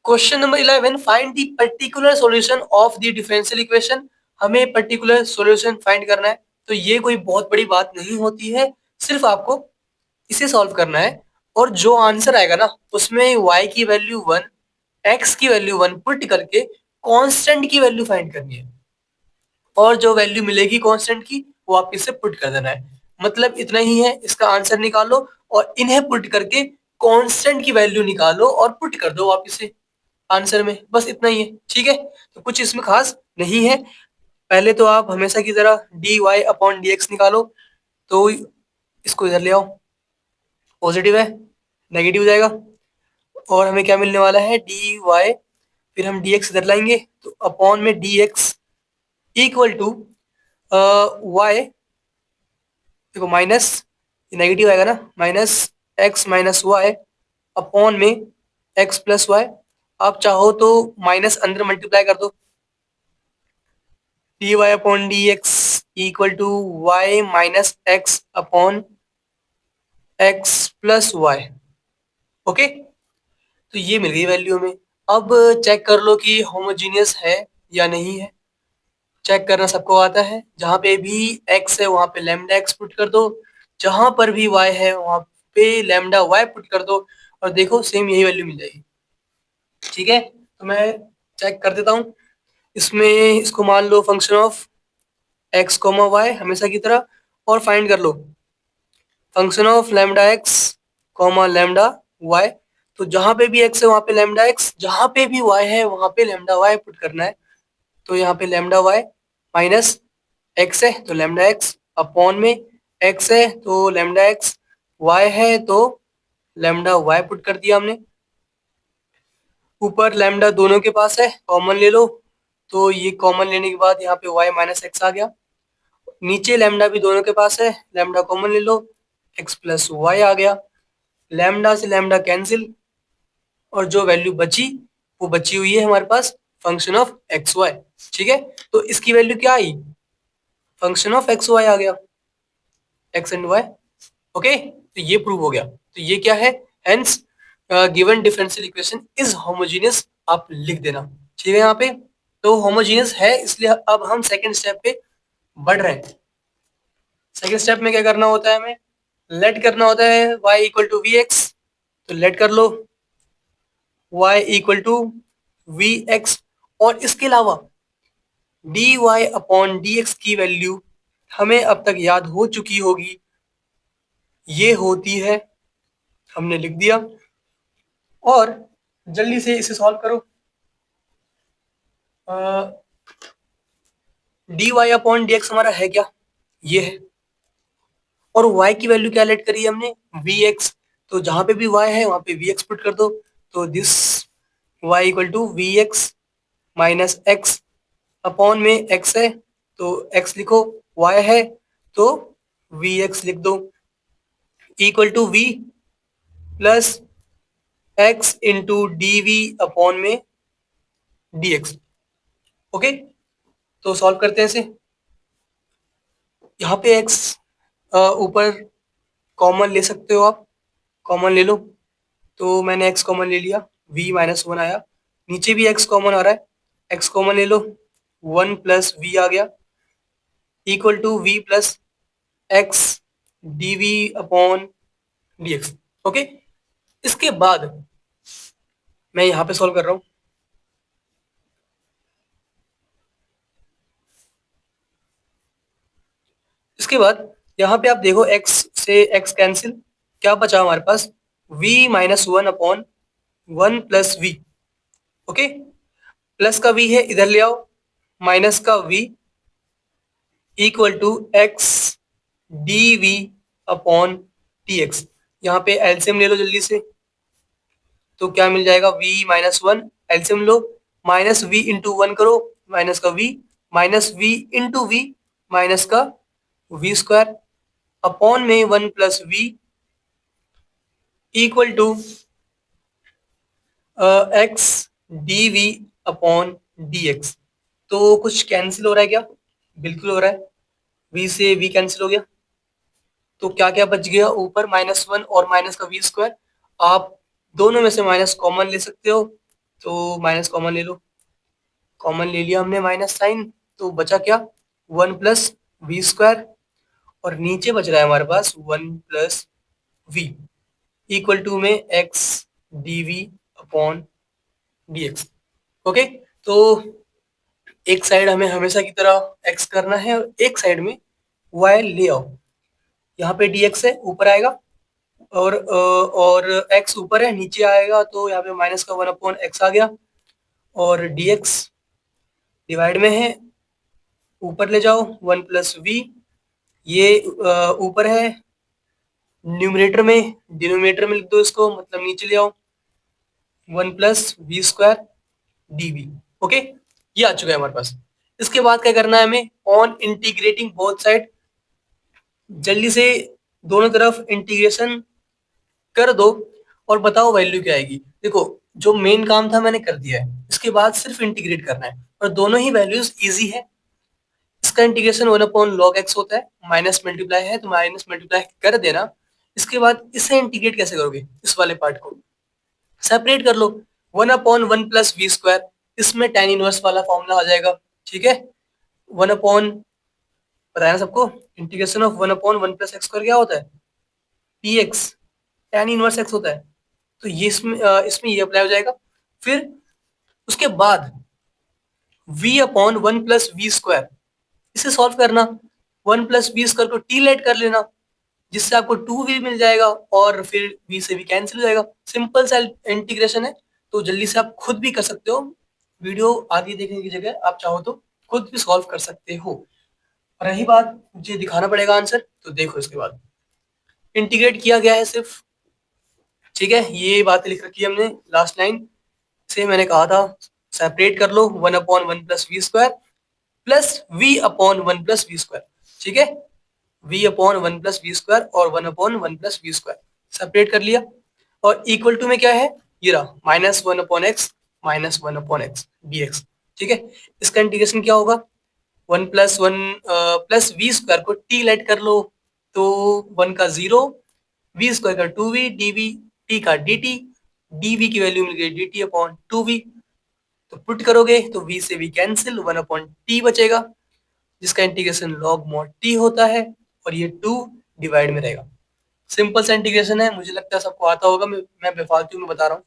Question number 11, find the particular solution of the differential equation. हमें particular solution find करना है, तो ये कोई बहुत बड़ी बात नहीं होती है, सिर्फ आपको इसे सॉल्व करना है और जो आंसर आएगा ना उसमें y की वैल्यू 1, x की वैल्यू 1 पुट करके कांस्टेंट की वैल्यू फाइंड करनी है और जो वैल्यू मिलेगी कांस्टेंट की वो आप इसे पुट कर देना है। मतलब इतना ही है, इसका आंसर निकालो और इन्हें पुट करके कांस्टेंट की वैल्यू निकालो और पुट कर दो वापस से आंसर में। बस इतना ही है, ठीक है। तो कुछ इसमें खास नहीं है। पहले तो आप हमेशा की तरह D Y upon D X निकालो, तो इसको इधर ले आओ, पॉजिटिव है नेगेटिव हो जाएगा और हमें क्या मिलने वाला है डी वाई, फिर हम डी एक्स इधर लाएंगे तो अपॉन में D x equal to Y, देखो माइनस नेगेटिव आएगा ना, minus X minus Y upon में एक्स प्लस वाई। आप चाहो तो माइनस अंदर मल्टीप्लाई कर दो, D Y upon D x equal to Y minus X upon X plus Y. Okay, तो ये मिल गई वैल्यू हमें। अब चेक कर लो कि होमोजीनियस है या नहीं है। चेक करना सबको आता है, जहां पे भी x है वहां पे लैम्डा x पुट कर दो, जहां पर भी y है वहां पे लैम्डा y पुट कर दो और देखो सेम यही वैल्यू मिल जाएगी। ठीक है, तो मैं चेक कर देता हूँ इसमें। इसको मान लो function of x comma y हमेशा की तरह, और फाइंड कर लो function of lambda x comma lambda y। तो जहां पे भी x है वहां पे लैम्डा x, जहां पे भी y है वहां पे लैम्डा y पुट करना है। तो यहाँ पे लैम्डा y माइनस एक्स है तो लैम्डा एक्स अपॉन में एक्स है तो लैम्डा एक्स, वाई है तो लैम्डा वाई पुट कर दिया हमने। ऊपर लैम्डा दोनों के पास है, कॉमन ले लो, तो ये कॉमन लेने के बाद यहाँ पे वाई माइनस एक्स आ गया। नीचे लैम्डा भी दोनों के पास है, लैम्डा कॉमन ले लो, एक्स प्लस वाई आ गया। लैम्डा से लैम्डा कैंसिल और जो वैल्यू बची वो बची हुई है हमारे पास फंक्शन ऑफ एक्स वाई। ठीक है, तो इसकी वैल्यू क्या आई, फंक्शन ऑफ एक्स वाई आ गया, एक्स एंड वाई। ओके, तो ये प्रूव हो गया। तो ये क्या है, hence given differential equation is homogeneous, आप लिख देना। ठीक है, यहाँ पे तो होमोजेनियस है, इसलिए अब हम सेकंड स्टेप पे बढ़ रहे हैं। सेकंड स्टेप में क्या करना होता है, हमें लेट करना होता है y equal to we X. तो लेट कर लो y equal to we X, और इसके अलावा D Y upon D x की वैल्यू हमें अब तक याद हो चुकी होगी, ये होती है, हमने लिख दिया। और जल्दी से इसे सॉल्व करो। D Y upon D X हमारा है क्या, ये है, और y की वैल्यू क्या लेट करी है हमने, वी एक्स। तो जहां पे भी y है वहां पे वी एक्स पुट कर दो, तो this y equal to we X minus X upon में x है तो x लिखो, y है तो वी एक्स लिख दो, equal to v plus x into D we upon में डी एक्स। ओके, तो सॉल्व करते हैं इसे। यहाँ पे x ऊपर कॉमन ले सकते हो आप, कॉमन ले लो, तो मैंने x कॉमन ले लिया, v माइनस वन आया। नीचे भी x कॉमन आ रहा है, x कॉमन ले लो, वन प्लस वी आ गया, equal to v plus x D we upon D x. Okay, इसके बाद मैं यहाँ पे सॉल्व कर रहा हूँ। इसके बाद यहाँ पे आप देखो x से x कैंसिल, क्या बचा हमारे पास, v minus one upon one plus V. Okay, plus का v है इधर ले आओ, माइनस का v equal to X D we upon T X. यहाँ पे एलसीएम ले लो जल्दी से, तो क्या मिल जाएगा, v माइनस वन, एलसीएम लो, माइनस v इंटू वन करो, माइनस का v, minus v into we, minus का वी स्क्वायर अपॉन में one plus V equal to X D we upon D x. तो कुछ कैंसिल हो रहा है क्या, बिल्कुल हो रहा है, v से v कैंसिल हो गया, तो क्या क्या बच गया, ऊपर माइनस वन और माइनस का वी स्क्वायर। आप दोनों में से माइनस कॉमन ले सकते हो, तो माइनस कॉमन ले लो, कॉमन ले लिया हमने माइनस साइन, तो बचा क्या, 1 + v², और नीचे बच रहा है हमारे पास 1 + v इक्वल टू में x dv/dx। ओके, तो एक साइड हमें हमेशा की तरह x करना है और एक साइड में y ले आओ। यहाँ पे dx है, ऊपर आएगा, और x ऊपर है, नीचे आएगा, तो यहाँ पे माइनस का 1/x आ गया, और dx डिवाइड में है, ऊपर ले जाओ 1 + v, ये ऊपर है न्यूमरेटर में, डिनोमिनेटर में लिख दो इसको, मतलब नीचे ले आओ 1 + v² dv। ओके, ये आ चुका है हमारे पास। इसके बाद क्या करना है हमें, ऑन इंटीग्रेटिंग बोथ साइड, जल्दी से दोनों तरफ इंटीग्रेशन कर दो और बताओ वैल्यू क्या आएगी। देखो, जो मेन काम था मैंने कर दिया है, इसके बाद सिर्फ इंटीग्रेट करना है और दोनों ही वैल्यूज इजी है। इसका इंटीग्रेशन 1/log x होता है, माइनस मल्टीप्लाई है तो माइनस मल्टीप्लाई कर देना। इसके बाद इसे इंटीग्रेट कैसे करोगे, इस वाले पार्ट को सेपरेट कर लो, 1/1 + v², इसमें tan इनवर्स वाला फॉर्मूला आ जाएगा। ठीक है, 1 पता है ना सबको, इंटीग्रेशन ऑफ 1/1 + x² क्या होता है, px, tan इनवर्स x होता है। तो ये इसमें ये अप्लाई हो जाएगा। फिर उसके बाद v/1 + v², इसे सॉल्व करना, 1 + v² को t लेट कर लेना, जिससे आपको 2v मिल जाएगा और फिर v से v कैंसिल हो जाएगा। सिंपल सा इंटीग्रेशन है, तो जल्दी से आप खुद भी कर सकते हो। वीडियो आगे देखने की जगह आप चाहो तो खुद भी सॉल्व कर सकते हो। रही बात मुझे दिखाना पड़ेगा आंसर, तो देखो इसके बाद इंटीग्रेट किया गया है सिर्फ। ठीक है, ये बात लिख रखी है हमने लास्ट लाइन से, मैंने कहा था सेपरेट कर लो 1/1 + v² प्लस v/1 + v²। ठीक है, v/1 + v² और 1/1 + v² सेपरेट कर लिया, और इक्वल टू में क्या है, ये रहा -1/x -1/x dx। ठीक है, इसका इंटीग्रेशन क्या होगा, 1 + 1 + v² को t लेट कर लो, तो 1 का 0, v² का 2v dv, t का dt, dv की वैल्यू मिल गई dt/2v। तो पुट करोगे तो v से v कैंसिल, 1/t बचेगा, जिसका इंटीग्रेशन log mod t होता है, और ये 2 डिवाइड में रहेगा। सिंपल सा इंटीग्रेशन है, मुझे लगता है सबको आता होगा, मैं बेफालतू में बता रहा हूँ।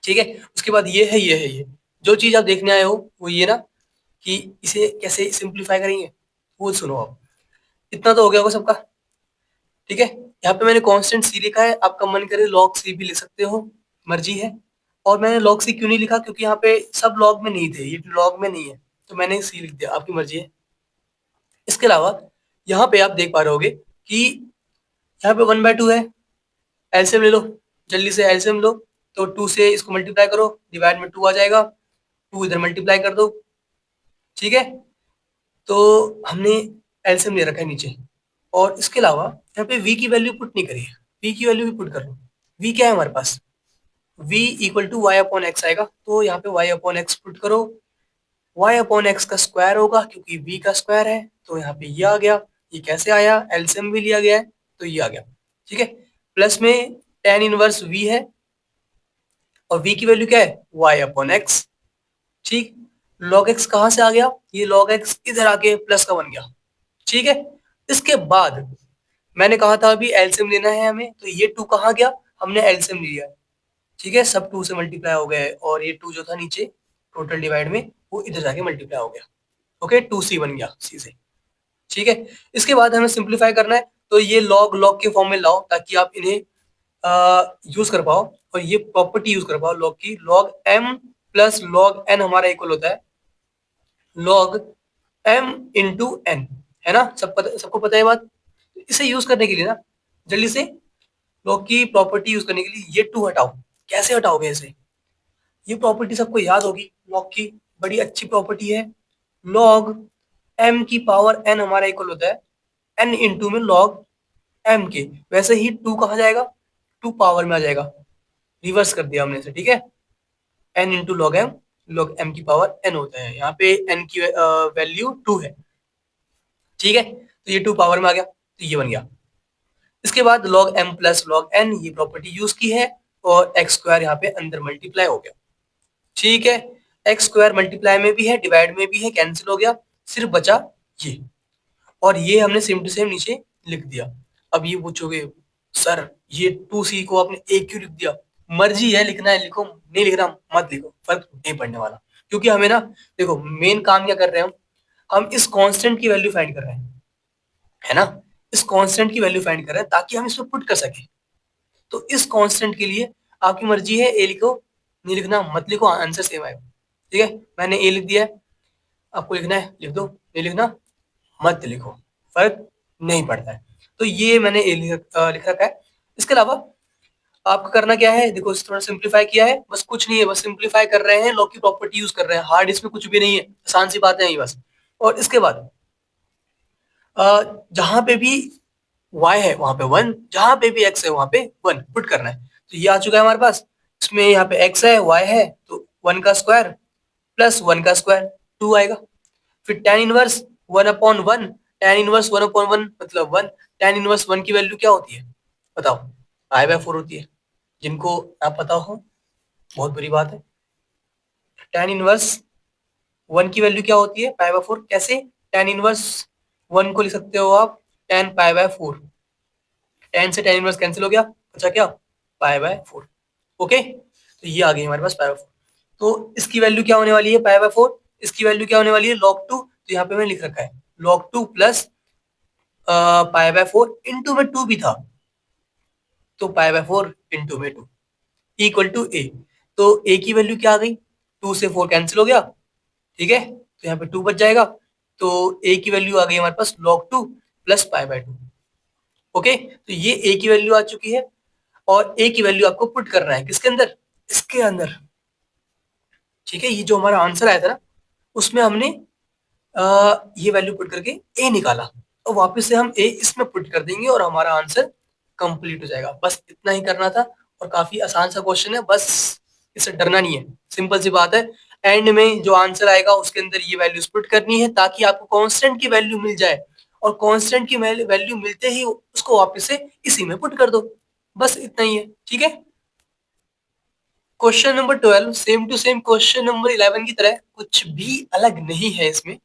ठीक है, उसके बाद ये है, ये जो चीज आप देखने आए हो वो ये ना, कि इसे कैसे सिंप्लीफाई करेंगे, वो सुनो आप। इतना तो हो गया होगा सबका। ठीक है, यहाँ पे मैंने कांस्टेंट c लिखा है, आपका मन करे log c भी लिख सकते हो, मर्जी है। और मैंने log c क्यों नहीं लिखा, क्योंकि यहाँ पे सब log में नहीं थे, ये log में नहीं है, तो मैंने c लिख दिया, आपकी मर्जी है। इसके अलावा यहाँ पे आप देख पा रहे होगे कि यहाँ पे 1/2 है, एलसीएम ले लो, जल्दी से एलसीएम लो, तो 2 से इसको मल्टीप्लाई करो, डिवाइड में 2 आ जाएगा, 2 इधर मल्टीप्लाई कर दो। ठीक है, तो हमने एलसीएम ले रखा है नीचे, और इसके अलावा यहाँ पे v की वैल्यू पुट नहीं करी है, v की वैल्यू भी पुट कर लो। v क्या है हमारे पास, v इक्वल टू y/x आएगा, तो यहाँ पे y/x पुट करो, y/x का स्क्वायर होगा क्योंकि v का स्क्वायर है, तो यहाँ पे ये आ गया। ये कैसे आया, एलसीएम भी लिया गया है, तो ये आ गया। ठीक है, प्लस में tan इनवर्स v है, और v की वैल्यू क्या है, y/x। ठीक, log x कहाँ से आ गया, ये log x इधर आके प्लस का बन गया। ठीक है, इसके बाद मैंने कहा था अभी एलसीएम लेना है हमें, तो ये 2 कहाँ गया, हमने एलसीएम लिया है। ठीक है, सब 2 से मल्टीप्लाई हो गए, और ये 2 जो था नीचे टोटल डिवाइड में, वो इधर जाके मल्टीप्लाई हो गया। ओके, 2c बन गया c से। ठीक है, इसके बाद हमें सिंप्लीफाई करना है, तो ये लॉग लॉग के फॉर्म में लाओ, ताकि आप इन्हें यूज कर पाओ, और ये प्रॉपर्टी यूज कर पाओ लॉग की। Log m plus log n हमारा इक्वल होता है लॉग m इंटू n, है ना, सबको पता है बात। इसे यूज करने के लिए ना, जल्दी से लॉग की प्रॉपर्टी यूज करने के लिए ये 2 हटाओ। कैसे हटाओगे इसे, ये प्रॉपर्टी सबको याद होगी, लॉग की बड़ी अच्छी प्रॉपर्टी है। लॉग m की पावर n हमारा इक्वल होता है n इंटू में लॉग m के, वैसे ही 2 कहाँ जाएगा, 2 पावर में आ जाएगा, रिवर्स कर दिया हमने इसे। ठीक है, n इंटू लॉग m की पावर n होता है, यहाँ पे n की वैल्यू 2 है। ठीक है, तो ये 2 पावर में आ गया, तो ये बन गया। इसके बाद log m plus log n, ये प्रॉपर्टी यूज की है, और x स्क्वायर यहाँ पे अंदर मल्टीप्लाई हो गया। ठीक है, एक्स स्क्वायर मल्टीप्लाई में भी है, डिवाइड में भी है, कैंसिल हो गया, सिर्फ बचा ये। और ये हमने सेम टू सेम नीचे लिख दिया। अब ये पूछोगे सर ये 2c को आपने एक क्यों लिख दिया? मर्जी है, लिखना है लिखो, नहीं लिखना मत लिखो, फर्क नहीं पड़ने वाला। क्योंकि हमें ना, देखो मेन काम क्या कर रहे हैं हम इस कांस्टेंट की वैल्यू फाइंड कर रहे हैं, है ना। इस कांस्टेंट की वैल्यू फाइंड कर रहे हैं ताकि हम इसमें पुट कर सके। तो इस कांस्टेंट के लिए आपकी मर्जी है, ए लिखो, नहीं लिखना मत लिखो, आंसर सेम आएगा। ठीक है, मैंने ए लिख दिया है, आपको लिखना है लिख दो, नहीं लिखना मत लिखो, फर्क नहीं पड़ता है। तो ये मैंने ए लिख रखा है। इसके अलावा आपको करना क्या है, देखो इसे थोड़ा सिंप्लीफाई किया है, बस कुछ नहीं है, बस सिंप्लीफाई कर रहे हैं, लॉग की प्रॉपर्टी यूज कर रहे हैं, हार्ड इसमें कुछ भी नहीं है, आसान सी बातें हैं ये बस। और इसके बाद जहां पे भी y है वहां पे 1, जहां पे भी x है वहां पे 1 पुट करना है। तो ये आ चुका है हमारे पास, इसमें यहाँ पे x है y है, तो 1 का स्क्वायर प्लस 1 का स्क्वायर 2 आएगा। फिर tan इनवर्स 1/1, tan इनवर्स 1/1 मतलब 1, tan इनवर्स 1 की वैल्यू क्या होती है बताओ? पाई/4 होती है। जिनको आप पता हो बहुत बुरी बात है। tan इनवर्स 1 की वैल्यू क्या होती है? पाई/4। कैसे? tan इनवर्स 1 को लिख सकते हो आप tan पाई/4, tan से tan इनवर्स कैंसिल हो गया, बचा क्या? पाई/4। ओके, तो ये आ गई हमारे पास पाई/4। तो इसकी वैल्यू क्या होने वाली है पाई/4? इसकी वैल्यू क्या होने वाली है log 2। तो यहाँ पे मैंने लिख रखा है log 2 प्लस पाई/4 इंटू में 2 भी था, तो पाई/4 इंटू में 2 इक्वल टू ए। तो ए की वैल्यू क्या आ गई? 2 से 4 कैंसिल हो गया, ठीक है, तो यहाँ पे 2 बच जाएगा। तो ए की वैल्यू आ गई हमारे पास log 2 प्लस पाई/2। ओके, तो ये ए की वैल्यू आ चुकी है, और ए की वैल्यू आपको पुट करना है किसके अंदर? इसके अंदर। ठीक है, ये जो हमारा आंसर आया था ना, उसमें हमने ये वैल्यू पुट करके ए निकाला, और वापस से हम ए इसमें पुट कर देंगे और हमारा आंसर कंप्लीट हो जाएगा। बस इतना ही करना था, और काफी आसान सा क्वेश्चन है, बस इससे डरना नहीं है, सिंपल सी बात है। एंड में जो आंसर आएगा उसके अंदर ये वैल्यूज पुट करनी है ताकि आपको कांस्टेंट की वैल्यू मिल जाए, और कांस्टेंट की वैल्यू मिलते ही उसको वापस से इसी में पुट कर दो। बस इतना ही है, ठीक है। Question number 12 same to same question number 11 की तरह, कुछ भी अलग नहीं है इसमें।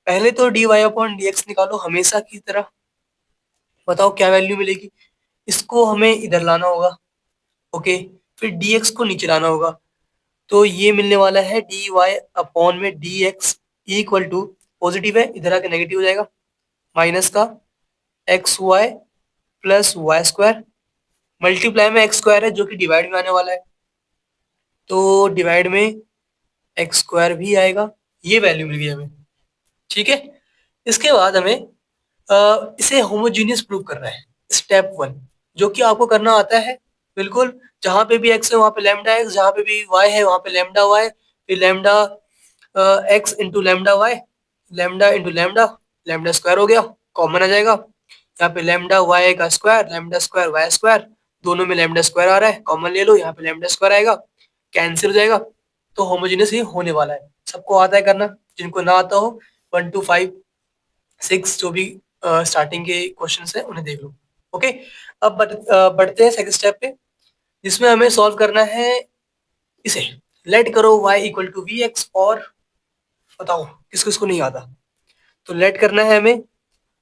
पहले तो dy अपॉन dx निकालो हमेशा की तरह, बताओ क्या वैल्यू मिलेगी। इसको हमें इधर लाना होगा, ओके, फिर dx को नीचे लाना होगा। तो ये मिलने वाला है dy अपॉन में dx इक्वल टू, पॉजिटिव है इधर आके नेगेटिव हो जाएगा, माइनस का X Y plus Y square, multiply में एक्स स्क्वायर है जो कि डिवाइड में आने वाला है, तो डिवाइड में एक्स स्क्वायर भी आएगा। ये वैल्यू मिल गई हमें, ठीक है। इसके बाद हमें इसे होमोजीनियस प्रूव करना है, स्टेप 1, जो कि आपको करना आता है बिल्कुल। जहां पे भी x है वहां पे लैम्डा x, जहां पे भी y है वहां पे लैम्डा y, फिर lambda x into lambda y, lambda into lambda, lambda square हो गया, कॉमन आ जाएगा। यहाँ पे लैम्डा y का square, lambda square y square, दोनों में लैम्डा स्क्वायर आ रहा है, कॉमन ले लो, यहाँ पे लैम्डा स्क्वायर आएगा, कैंसिल हो जाएगा। तो होमोजेनियस ये होने वाला है, सबको आता है करना, जिनको ना आता हो 1 to 5 6 जो भी स्टार्टिंग के क्वेश्चन है उन्हें देख लो। ओके, अब बढ़ते हैं सेकंड स्टेप पे, जिसमें हमें सॉल्व करना है इसे। लेट करो y equal to we X, और बताओ किस किस को नहीं आता। तो लेट करना है हमें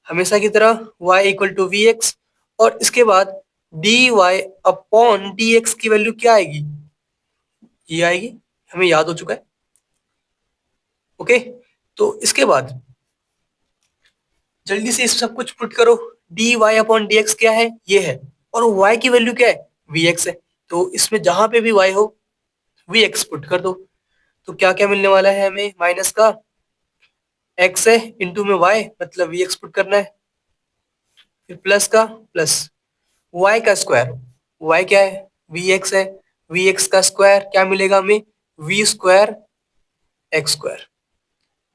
हमेशा की तरह y equal to we X, और इसके बाद D Y upon D x की वैल्यू क्या आएगी? ये आएगी, हमें याद हो चुका है। ओके, तो इसके बाद जल्दी से इस सब कुछ पुट करो। D Y upon D X क्या है? ये है, और y की वैल्यू क्या है? वी एक्स है। तो इसमें जहां पे भी y हो वी एक्स पुट कर दो। तो क्या क्या मिलने वाला है हमें? माइनस का x है इंटू में y, मतलब वी एक्स पुट करना है, फिर प्लस का प्लस y का स्क्वायर, y क्या है? वी एक्स है, वी एक्स का स्क्वायर क्या मिलेगा हमें? V square x square.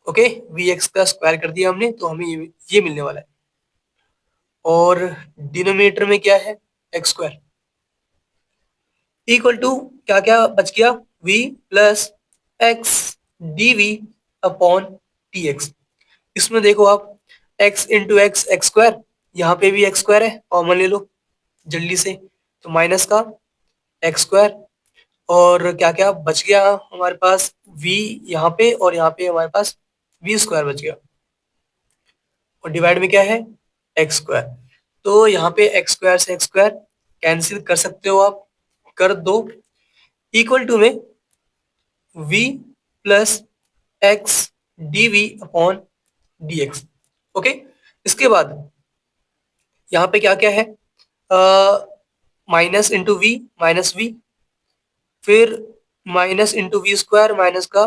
Okay, V x का स्क्वायर कर दिया हमने, तो हमें ये मिलने वाला है। और डिनोमिनेटर में क्या है? एक्स स्क्वायर इक्वल टू क्या क्या बच गया? v plus x D we upon T X. इसमें देखो आप, x into X X square, यहाँ पे भी एक्स स्क्वायर है, कॉमन ले लो जल्दी से, तो माइनस का एक्स स्क्वायर और क्या क्या बच गया हमारे पास, v यहाँ पे और यहाँ पे हमारे पास v स्क्वायर बच गया, और डिवाइड में क्या है एक्स स्क्वायर। तो यहाँ पे एक्स स्क्वायर से एक्स स्क्वायर कैंसिल कर सकते हो आप, कर दो, इक्वल टू में v plus x D we upon D x. Okay, इसके बाद यहाँ पे क्या क्या है, minus into we minus v, फिर minus into v square minus का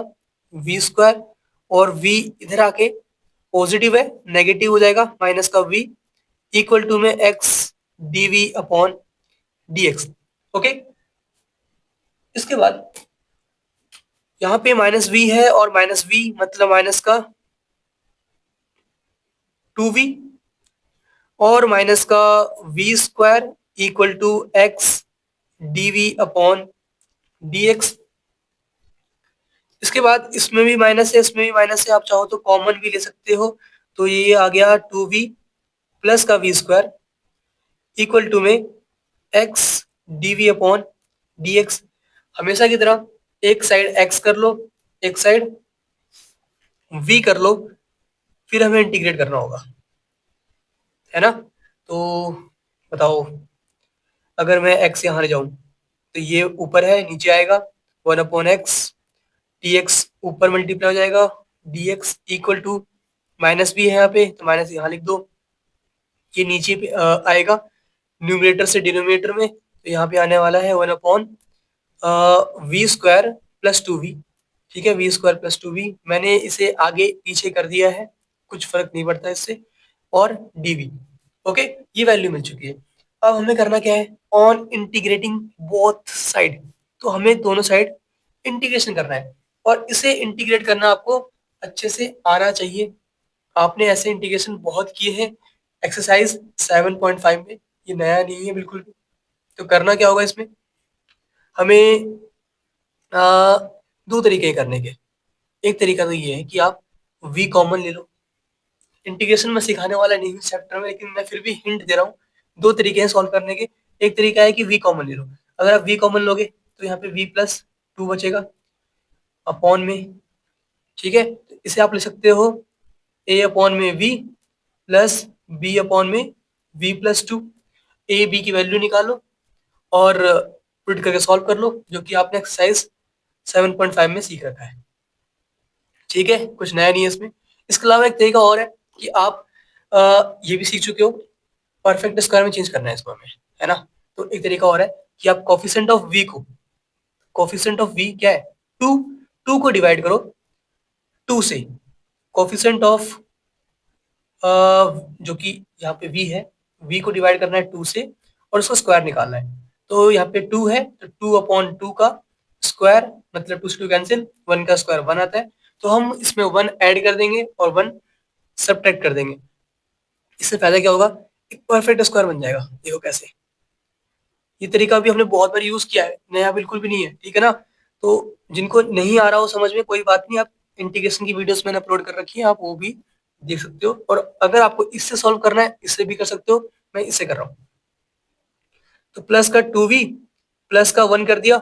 वी स्क्वायर, और v इधर आके पॉजिटिव है नेगेटिव हो जाएगा माइनस का v, इक्वल टू में x D we upon D x. Okay, इसके बाद यहाँ पे माइनस v है और माइनस v मतलब माइनस का 2v, और माइनस का v square equal to x D we upon D X. इसके बाद इसमें भी माइनस है इसमें भी माइनस है, आप चाहो तो कॉमन भी ले सकते हो, तो ये आ गया 2v प्लस का v स्क्वायर इक्वल टू में x D we upon D X. हमेशा की तरह एक साइड x कर लो, एक साइड v कर लो, फिर हमें इंटीग्रेट करना होगा, है ना। तो बताओ, अगर मैं x यहाँ ले जाऊं तो ये ऊपर है नीचे आएगा 1/x, dx ऊपर मल्टीप्लाई हो जाएगा, dx इक्वल टू माइनस भी है यहाँ पे तो माइनस यहाँ लिख दो, ये नीचे पे आएगा न्यूमरेटर से डिनोमिनेटर में, तो यहाँ पे आने वाला है 1/v² प्लस 2v। ठीक है, v² प्लस 2v मैंने इसे आगे पीछे कर दिया है, कुछ फर्क नहीं पड़ता इससे, और dv। ओके, ये वैल्यू मिल चुकी है। अब हमें करना क्या है, ऑन इंटीग्रेटिंग बोथ साइड, तो हमें दोनों साइड इंटीग्रेशन करना है, और इसे इंटीग्रेट करना आपको अच्छे से आना चाहिए। आपने ऐसे इंटीग्रेशन बहुत किए हैं एक्सरसाइज 7.5 में, ये नया नहीं है बिल्कुल भी। तो करना क्या होगा इसमें, हमें दो तरीके करने के। एक तरीका तो ये है कि आप v कॉमन ले लो, इंटीग्रेशन में सिखाने वाला नहीं हूँ चैप्टर में, लेकिन मैं फिर भी हिंट दे रहा हूँ। दो तरीके हैं सॉल्व करने के, एक तरीका है कि v कॉमन ले लो। अगर आप v कॉमन लोगे तो यहाँ पे v प्लस 2 बचेगा अपॉन में, ठीक है, तो इसे आप ले सकते हो a अपॉन में v प्लस b अपॉन में v प्लस 2। a b की वैल्यू निकालो और पुट करके सॉल्व कर लो, जो कि आपने एक्सरसाइज 7.5 में सीख रखा है। ठीक है, कुछ नया नहीं है इसमें। इसके अलावा एक तरीका और है कि आप ये भी सीख चुके हो, परफेक्ट स्क्वायर में चेंज करना है इसको हमें, है ना। तो एक तरीका और है कि आप कोफिशिएंट ऑफ v को, कोफिशिएंट ऑफ v क्या है, 2, 2 को डिवाइड करो 2 से, कोफिशिएंट ऑफ जो कि यहाँ पे v है, v को डिवाइड करना है 2 से और उसका स्क्वायर निकालना है। तो यहाँ पे 2 है तो 2/2 का स्क्वायर, मतलब 2 से 2 कैंसिल, 1 का स्क्वायर 1 आता है, तो हम इसमें 1 ऐड कर देंगे और 1 सब्ट्रैक्ट कर देंगे। इससे फायदा क्या होगा, एक परफेक्ट स्क्वायर बन जाएगा। देखो कैसे, ये तरीका भी हमने बहुत बार यूज किया है, नया बिल्कुल भी नहीं है, ठीक है ना। तो जिनको नहीं आ रहा हो समझ में, कोई बात नहीं, आप इंटीग्रेशन की वीडियोस मैंने अपलोड कर रखी है, आप वो भी देख सकते हो, और अगर आपको इससे सॉल्व करना है इससे भी कर सकते हो, मैं इससे कर रहा हूँ। तो प्लस का 2v प्लस का 1 कर दिया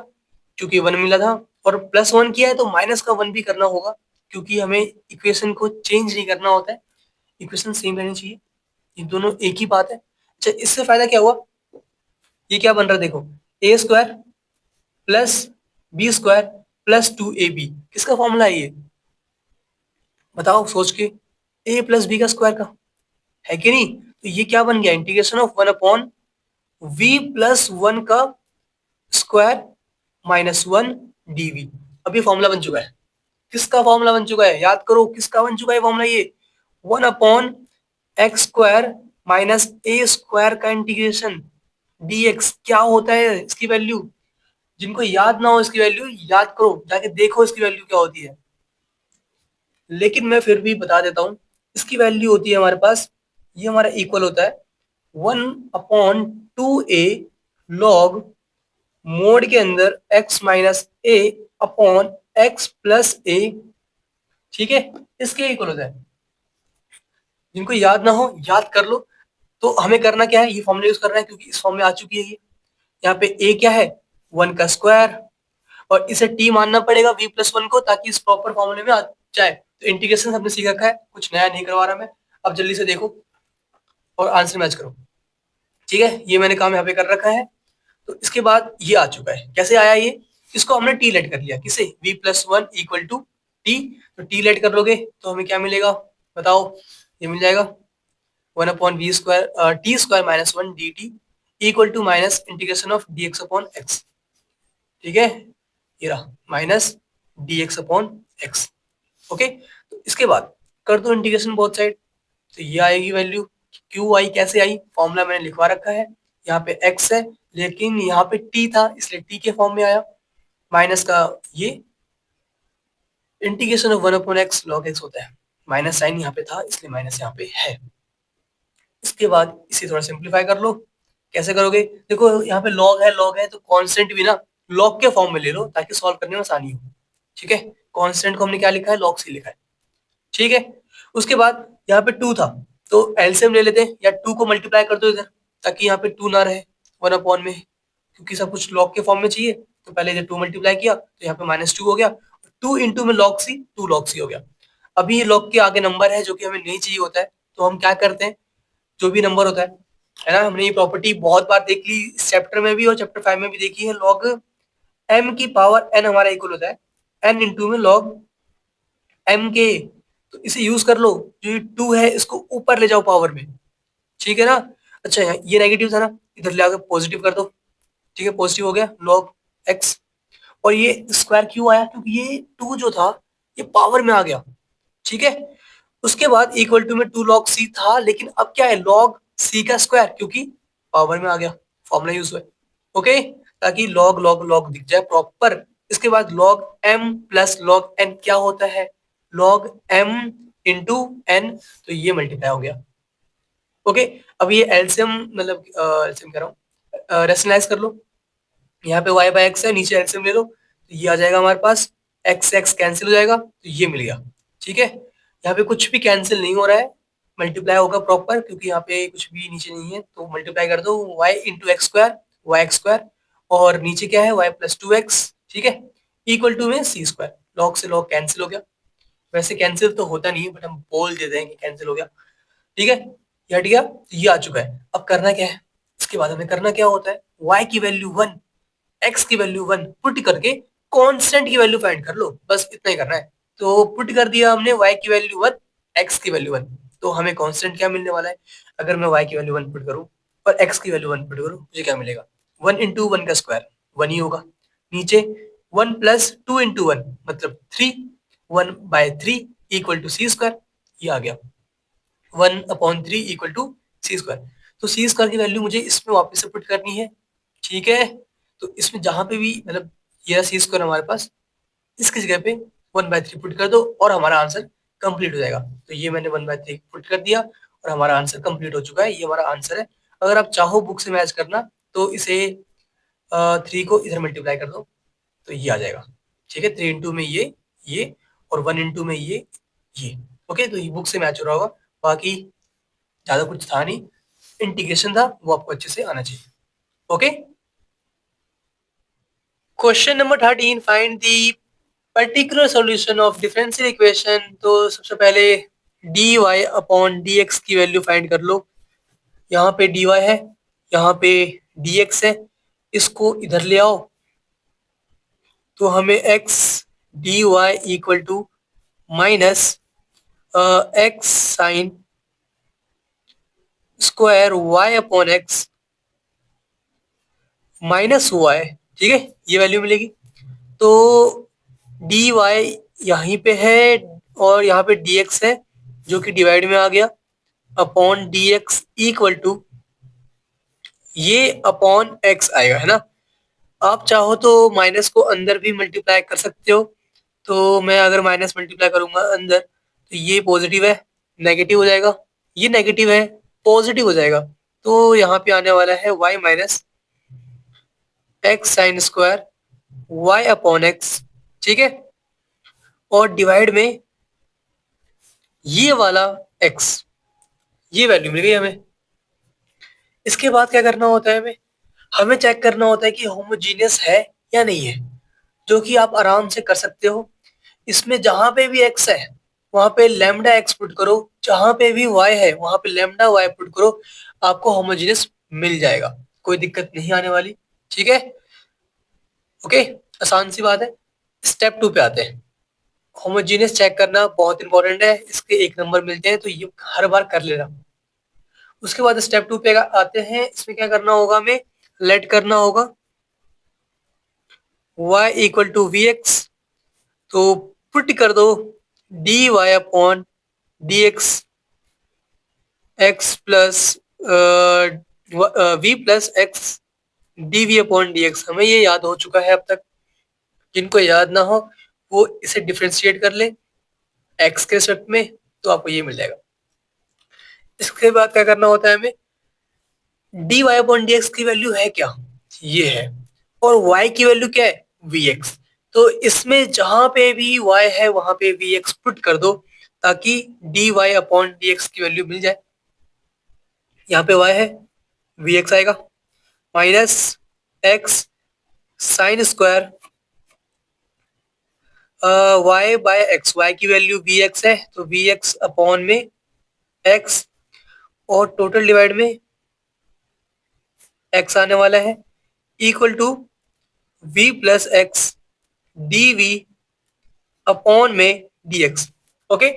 क्योंकि 1 मिला था, और प्लस 1 किया है तो माइनस का 1 भी करना होगा, क्योंकि हमें इक्वेशन को चेंज नहीं करना होता है, इक्वेशन सेम रहनी चाहिए, ये दोनों एक ही बात है। अच्छा, इससे फायदा क्या हुआ, ये क्या बन रहा है देखो, a² plus b² plus 2ab, किसका फॉर्मूला है ये, बताओ सोच के, a प्लस बी का स्क्वायर का, है कि नहीं। तो ये क्या बन गया, इंटीग्रेशन ऑफ 1/v प्लस 1 का स्क्वायर माइनस 1 dv। अब ये फॉर्मूला बन चुका है, किसका फॉर्मूला बन चुका है, याद करो किसका बन चुका है फॉर्मूला, ये 1/x² माइनस a² का इंटीग्रेशन dx। क्या होता है इसकी वैल्यू, जिनको याद ना हो इसकी वैल्यू याद करो, जाके देखो इसकी वैल्यू क्या होती है, लेकिन मैं फिर भी बता देता हूं। इसकी वैल्यू होती है हमारे पास, ये हमारा इक्वल होता है 1/2a लॉग मोड के अंदर x minus a upon x plus a, ठीक है, इसके इक्वल होता है। जिनको याद ना हो याद कर लो। तो हमें करना क्या है, ये फॉर्मूला यूज करना है, क्योंकि इस फॉर्म में आ चुकी है ये। यहाँ पे a क्या है, 1 का स्क्वायर और इसे टी मानना पड़ेगा v+1 को, ताकि इस प्रॉपर फॉर्मूले में आ जाए। तो इंटीग्रेशन हमने सीख रखा है, कुछ नया नहीं करवा रहा मैं। अब जल्दी से देखो और आंसर मैच करो। ठीक है, ये मैंने काम यहाँ पे कर रखा है। तो इसके बाद ये आ चुका है। कैसे आया ये? इसको हमने टी लेट कर लिया। किसे? v+1 equal to T. तो टी लेट कर लोगे तो हमें क्या मिलेगा बताओ? ये मिल जाएगा 1/v² t² - 1 dt equal to minus integration of dx/x। ठीक है, ये रहा माइनस dx/x। ओके, तो इसके बाद कर दो इंटीग्रेशन बोथ साइड। तो ये आएगी वैल्यू। क्यू आई कैसे आई? फॉर्मूला मैंने लिखवा रखा है। यहाँ पे x है, लेकिन यहाँ पे t था, इसलिए t के फॉर्म में आया। माइनस का ये integration of 1/x log x होता है। माइनस साइन यहाँ पे था, इसलिए माइनस यहाँ पे है। इसके बाद इसे थोड़ा सिंप्लीफाई कर लो। कैसे करोगे? देखो यहाँ पे log है तो कांस्टेंट भी ना log के फॉर्म में ले लो, ताकि सॉल्व करने में आसानी हो। ठीक है, कांस्टेंट को हमने क्या लिखा है? log c लिखा है। ठीक है, उसके बाद यहाँ पे 2 था, तो एलसीएम ले लेते हैं, या 2 को मल्टीप्लाई कर दो इधर, ताकि यहाँ पे 2 ना रहे 1 में, क्योंकि सब कुछ log के फॉर्म में चाहिए। तो पहले इधर 2 मल्टीप्लाई किया तो यहाँ पे -2 हो गया। 2 इंटू में log c, 2 log c हो गया। अभी ये log के आगे नंबर है जो कि हमें नहीं चाहिए होता है, तो हम क्या करते हैं, जो भी नंबर होता है ना, हमने ये प्रॉपर्टी बहुत बार देख ली, इस चैप्टर में भी और चैप्टर 5 में भी देखी है। log m की पावर n हमारा इक्वल होता है n इंटू में log m के। तो इसे यूज कर लो, जो ये 2 है इसको ऊपर ले जाओ पावर में। ठीक है ना? अच्छा, ये नेगेटिव था ना, इधर ले आकर पॉजिटिव कर दो। ठीक है, पॉजिटिव हो गया log x। और ये स्क्वायर क्यों आया? क्योंकि ये 2 जो था ये पावर में आ गया। ठीक है, उसके बाद इक्वल टू में 2 log c था, लेकिन अब क्या है? log c का स्क्वायर, क्योंकि पावर में आ गया, फॉर्मूला यूज हुआ। ओके, ताकि log log log दिख जाए प्रॉपर। इसके बाद log m plus log n क्या होता है? log m into n। तो ये मल्टीप्लाई हो गया। ओके, अब ये एलसीएम, मतलब एलसीएम कह रहा हूँ, रेशनलाइज कर लो। यहाँ पे y बाय x है, नीचे एलसीएम ले लो, तो ये आ जाएगा हमारे पास। x x कैंसिल हो जाएगा, तो ये मिल गया। ठीक है, यहाँ पे कुछ भी कैंसिल नहीं हो रहा है, मल्टीप्लाई होगा प्रॉपर, क्योंकि यहाँ पे कुछ भी नीचे नहीं है। तो मल्टीप्लाई कर दो, y इंटू x² y² और नीचे क्या है? y plus 2x। ठीक है, इक्वल टू में c²। लॉग से लॉग कैंसिल हो गया। वैसे कैंसिल तो होता नहीं है, बट हम बोल देते हैं कि कैंसिल हो गया। ठीक है, ये हट गया, तो ये आ चुका है। अब करना क्या है? इसके बाद हमें करना क्या होता है? y की वैल्यू 1, x की वैल्यू 1 पुट करके कांस्टेंट की वैल्यू फाइंड कर लो, बस इतना ही करना है। तो पुट कर दिया हमने y की वैल्यू 1, x की वैल्यू 1, तो हमें कांस्टेंट क्या मिलने वाला है? अगर मैं y की वैल्यू 1 पुट करूं और x की वैल्यू 1 पुट करूं, मुझे क्या मिलेगा? 1 इंटू 1 का स्क्वायर 1 ही होगा। नीचे 1 प्लस 2 इंटू 1 मतलब 3, 1/3 इक्वल टू c²। ये आ गया 1/3 इक्वल टू c²। तो c² की वैल्यू मुझे इसमें वापस से पुट करनी है। ठीक है, तो इसमें जहां पे भी मतलब ये c² हमारे पास, इसकी जगह पे 1/3 पुट कर दो और हमारा आंसर कंप्लीट हो जाएगा। तो ये मैंने 1/3 पुट कर दिया और हमारा आंसर कंप्लीट हो चुका है। ये हमारा आंसर है। अगर आप चाहो बुक से मैच करना, तो इसे 3 को इधर मल्टीप्लाई कर दो, तो ये आ जाएगा। ठीक है, 3 इंटू में ये और 1 इंटू में ये। ओके, तो ये बुक से मैच हो रहा होगा। बाकी ज्यादा कुछ था नहीं, इंटीग्रेशन था, वो आपको अच्छे से आना चाहिए। Okay, question number 13, find the particular solution of differential equation. तो सबसे पहले dy/dx की वैल्यू फाइंड कर लो। यहाँ पे dy है, यहाँ पे dx है, इसको इधर ले आओ, तो हमें x dy equal to minus x sine square y/x minus y। ठीक है, ये वैल्यू मिलेगी। तो dy यहीं पे है और यहाँ पे dx है, जो कि डिवाइड में आ गया, अपॉन dx इक्वल टू ये अपॉन x आएगा, है ना? आप चाहो तो माइनस को अंदर भी मल्टीप्लाई कर सकते हो। तो मैं अगर माइनस मल्टीप्लाई करूंगा अंदर, तो ये पॉजिटिव है, नेगेटिव हो जाएगा, ये नेगेटिव है, पॉजिटिव हो जाएगा। तो यहाँ पे आने वाला है y minus x sign square y upon X. ठीक है, और डिवाइड में ये वाला x, ये वैल्यू मिल गई हमें। इसके बाद क्या करना होता है? हमें चेक करना होता है कि होमोजीनियस है या नहीं है। जो कि आप आराम से कर सकते हो। इसमें जहां पे भी x है वहां पे लैम्डा x पुट करो, जहां पे भी y है वहां पे लैम्डा y पुट करो, आपको होमोजेनियस मिल जाएगा, कोई दिक्कत नहीं आने वाली। ठीक है, ओके, आसान सी बात है। स्टेप 2 पे आते हैं। होमोजेनियस चेक करना बहुत इंपॉर्टेंट है, इसके 1 नंबर मिलते हैं, तो ये हर बार कर लेना। उसके बाद स्टेप 2 पे आते हैं। इसमें क्या करना होगा, हमें लेट करना होगा y equal to we X, तो पुट कर दो D Y upon D X, X plus V plus x D we upon D X. हमें ये याद हो चुका है अब तक, जिनको याद ना हो वो इसे डिफ्रेंशिएट कर ले एक्स के रिस्पेक्ट में, तो आपको ये मिल जाएगा। इसके बाद क्या करना होता है हमें, D Y upon D x की वैल्यू है क्या, ये है, और y की वैल्यू क्या है, vx। तो इसमें जहां पे भी y है वहां पे vx पुट कर दो, ताकि dy अपॉन dx की वैल्यू मिल जाए। यहाँ पे y है, vx आएगा, minus x sine square y by X, y की वैल्यू vx है तो vx अपॉन में x, और टोटल डिवाइड में x आने वाला है, equal to v plus x D we upon में dx। ओके,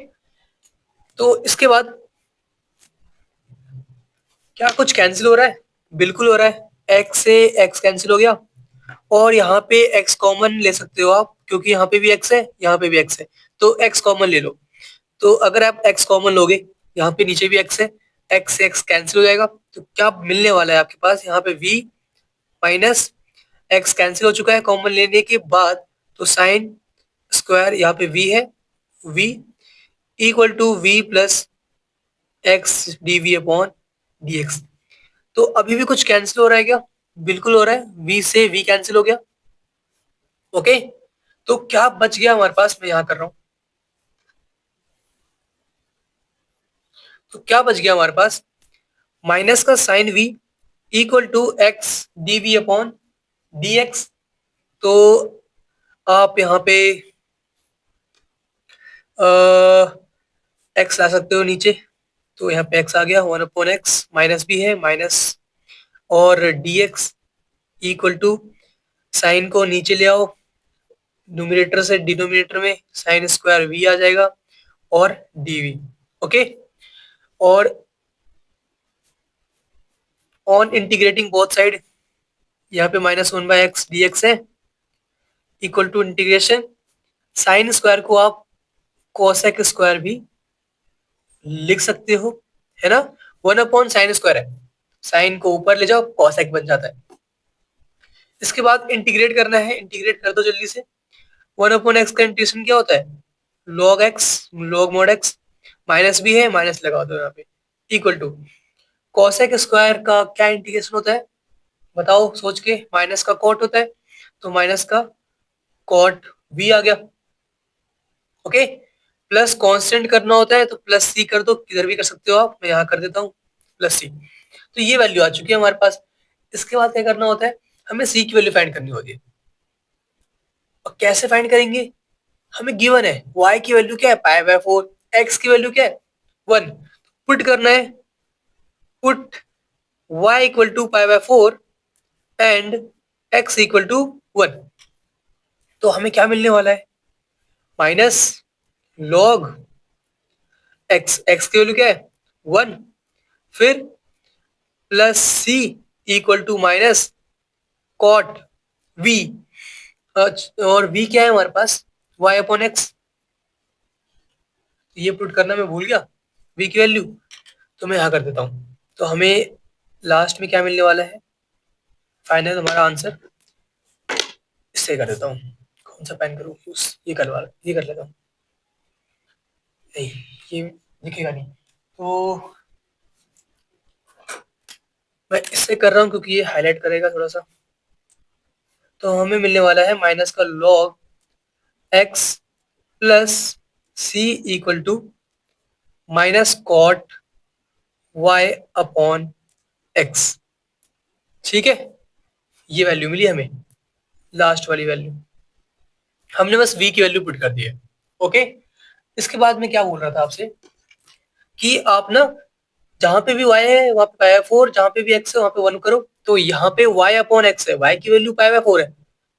तो इसके बाद क्या कुछ कैंसिल हो रहा है, बिल्कुल हो रहा है, x से x कैंसिल हो गया, और यहाँ पे x कॉमन ले सकते हो आप, क्योंकि यहाँ पे भी x है यहाँ पे भी x है, तो x कॉमन ले लो। तो अगर आप x कॉमन लोगे, यहाँ पे नीचे भी x है, x से x कैंसिल हो जाएगा, तो क्या मिलने वाला है आपके पास, यहाँ पे v माइनस x कैंसिल हो चुका है कॉमन लेने के बाद, तो साइन स्क्वायर यहाँ पे v है, v equal to v plus x D we upon D x. तो अभी भी कुछ कैंसिल हो रहा है क्या, बिल्कुल हो रहा है, v से v कैंसिल हो गया। ओके, तो क्या बच गया हमारे पास, मैं यहाँ कर रहा हूँ, तो क्या बच गया हमारे पास, माइनस का sine v equal to X D we upon D x. तो आप यहाँ पे एक्स ला सकते हो नीचे, तो यहाँ पे एक्स आ गया, 1/x, माइनस भी है माइनस, और D x equal to sine को नीचे ले आओ, न्यूमिनेटर से डिनोमिनेटर में साइन स्क्वायर v आ जाएगा, और dv। ओके, और ऑन इंटीग्रेटिंग बोथ साइड, यहाँ पे -1/x dx है, equal to integration sine square को आप कोसेक स्क्वायर भी लिख सकते हो, है ना, 1/sin स्क्वायर है, साइन को ऊपर ले जाओ कोसेक बन जाता है। इसके बाद इंटीग्रेट करना है, इंटीग्रेट कर दो जल्दी से। 1/x का इंटीग्रेशन क्या होता है, log x, log mod x, minus भी है माइनस लगा दो यहाँ पे, इक्वल टू कोसेक स्क्वायर का क्या इंटीग्रेशन होता है, बताओ सोच के, माइनस का कॉट होता है, तो माइनस का कॉट v आ गया। ओके, प्लस कांस्टेंट करना होता है तो प्लस सी कर दो, किधर भी कर सकते हो आप, मैं यहाँ कर देता हूँ प्लस सी। तो ये वैल्यू आ चुकी है हमारे पास। इसके बाद क्या करना होता है, हमें सी की वैल्यू फाइंड करनी होती है। और कैसे फाइंड करेंगे, हमें गिवन है y की वैल्यू क्या है, पाई/4, x की वैल्यू क्या है 1, पुट करना है, पुट y इक्वल टू पाई/4 एंड x इक्वल टू 1। तो हमें क्या मिलने वाला है, माइनस लॉग x की वैल्यू क्या है 1, फिर plus c equal to minus cot v, और v क्या है हमारे पास, y अपॉन एक्स। ये पुट करना मैं भूल गया v की वैल्यू, तो मैं यहाँ कर देता हूँ। तो हमें लास्ट में क्या मिलने वाला है, फाइनल हमारा आंसर, इससे कर देता हूँ, कौन सा पेन करूँ यूज, ये कर लेता हूँ, नहीं ये दिखेगा नहीं, तो मैं इससे कर रहा हूँ क्योंकि ये हाईलाइट करेगा थोड़ा सा। तो हमें मिलने वाला है माइनस का log X plus C equal to minus cot Y upon X. ठीक है, ये वैल्यू मिली हमें, लास्ट वाली वैल्यू। हमने बस v की वैल्यू पुट कर दी है। ओके, इसके बाद मैं क्या बोल रहा था आपसे कि आप ना जहां पे भी y है वहां पे पाई बाय 4, जहां पे भी x है वहां पे 1 करो। तो यहाँ पे y अपॉन x है, y की वैल्यू पाई बाय 4 है,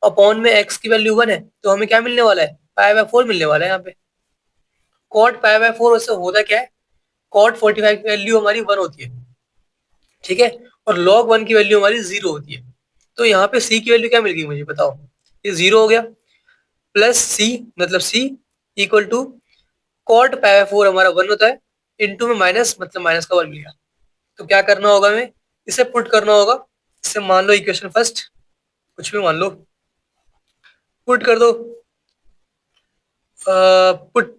अपॉन में x की वैल्यू 1 है, तो हमें क्या मिलने वाला है, पाई बाय 4 मिलने वाला है यहाँ पे। कॉट पाई बाय 4 से होता क्या है, कॉट 45 की वैल्यू हमारी 1 होती है, ठीक है, और log 1 की वैल्यू हमारी 0 होती है। तो यहाँ पे c की वैल्यू क्या मिल गई मुझे बताओ, ये 0 हो गया, प्लस c मतलब c equal to cot pi by 4 हमारा 1 होता है, इनटू में माइनस मतलब माइनस का 1 मिल गया। तो क्या करना होगा, हमें इसे पुट करना होगा। इसे मान लो इक्वेशन फर्स्ट, कुछ भी मान लो, पुट कर दो, put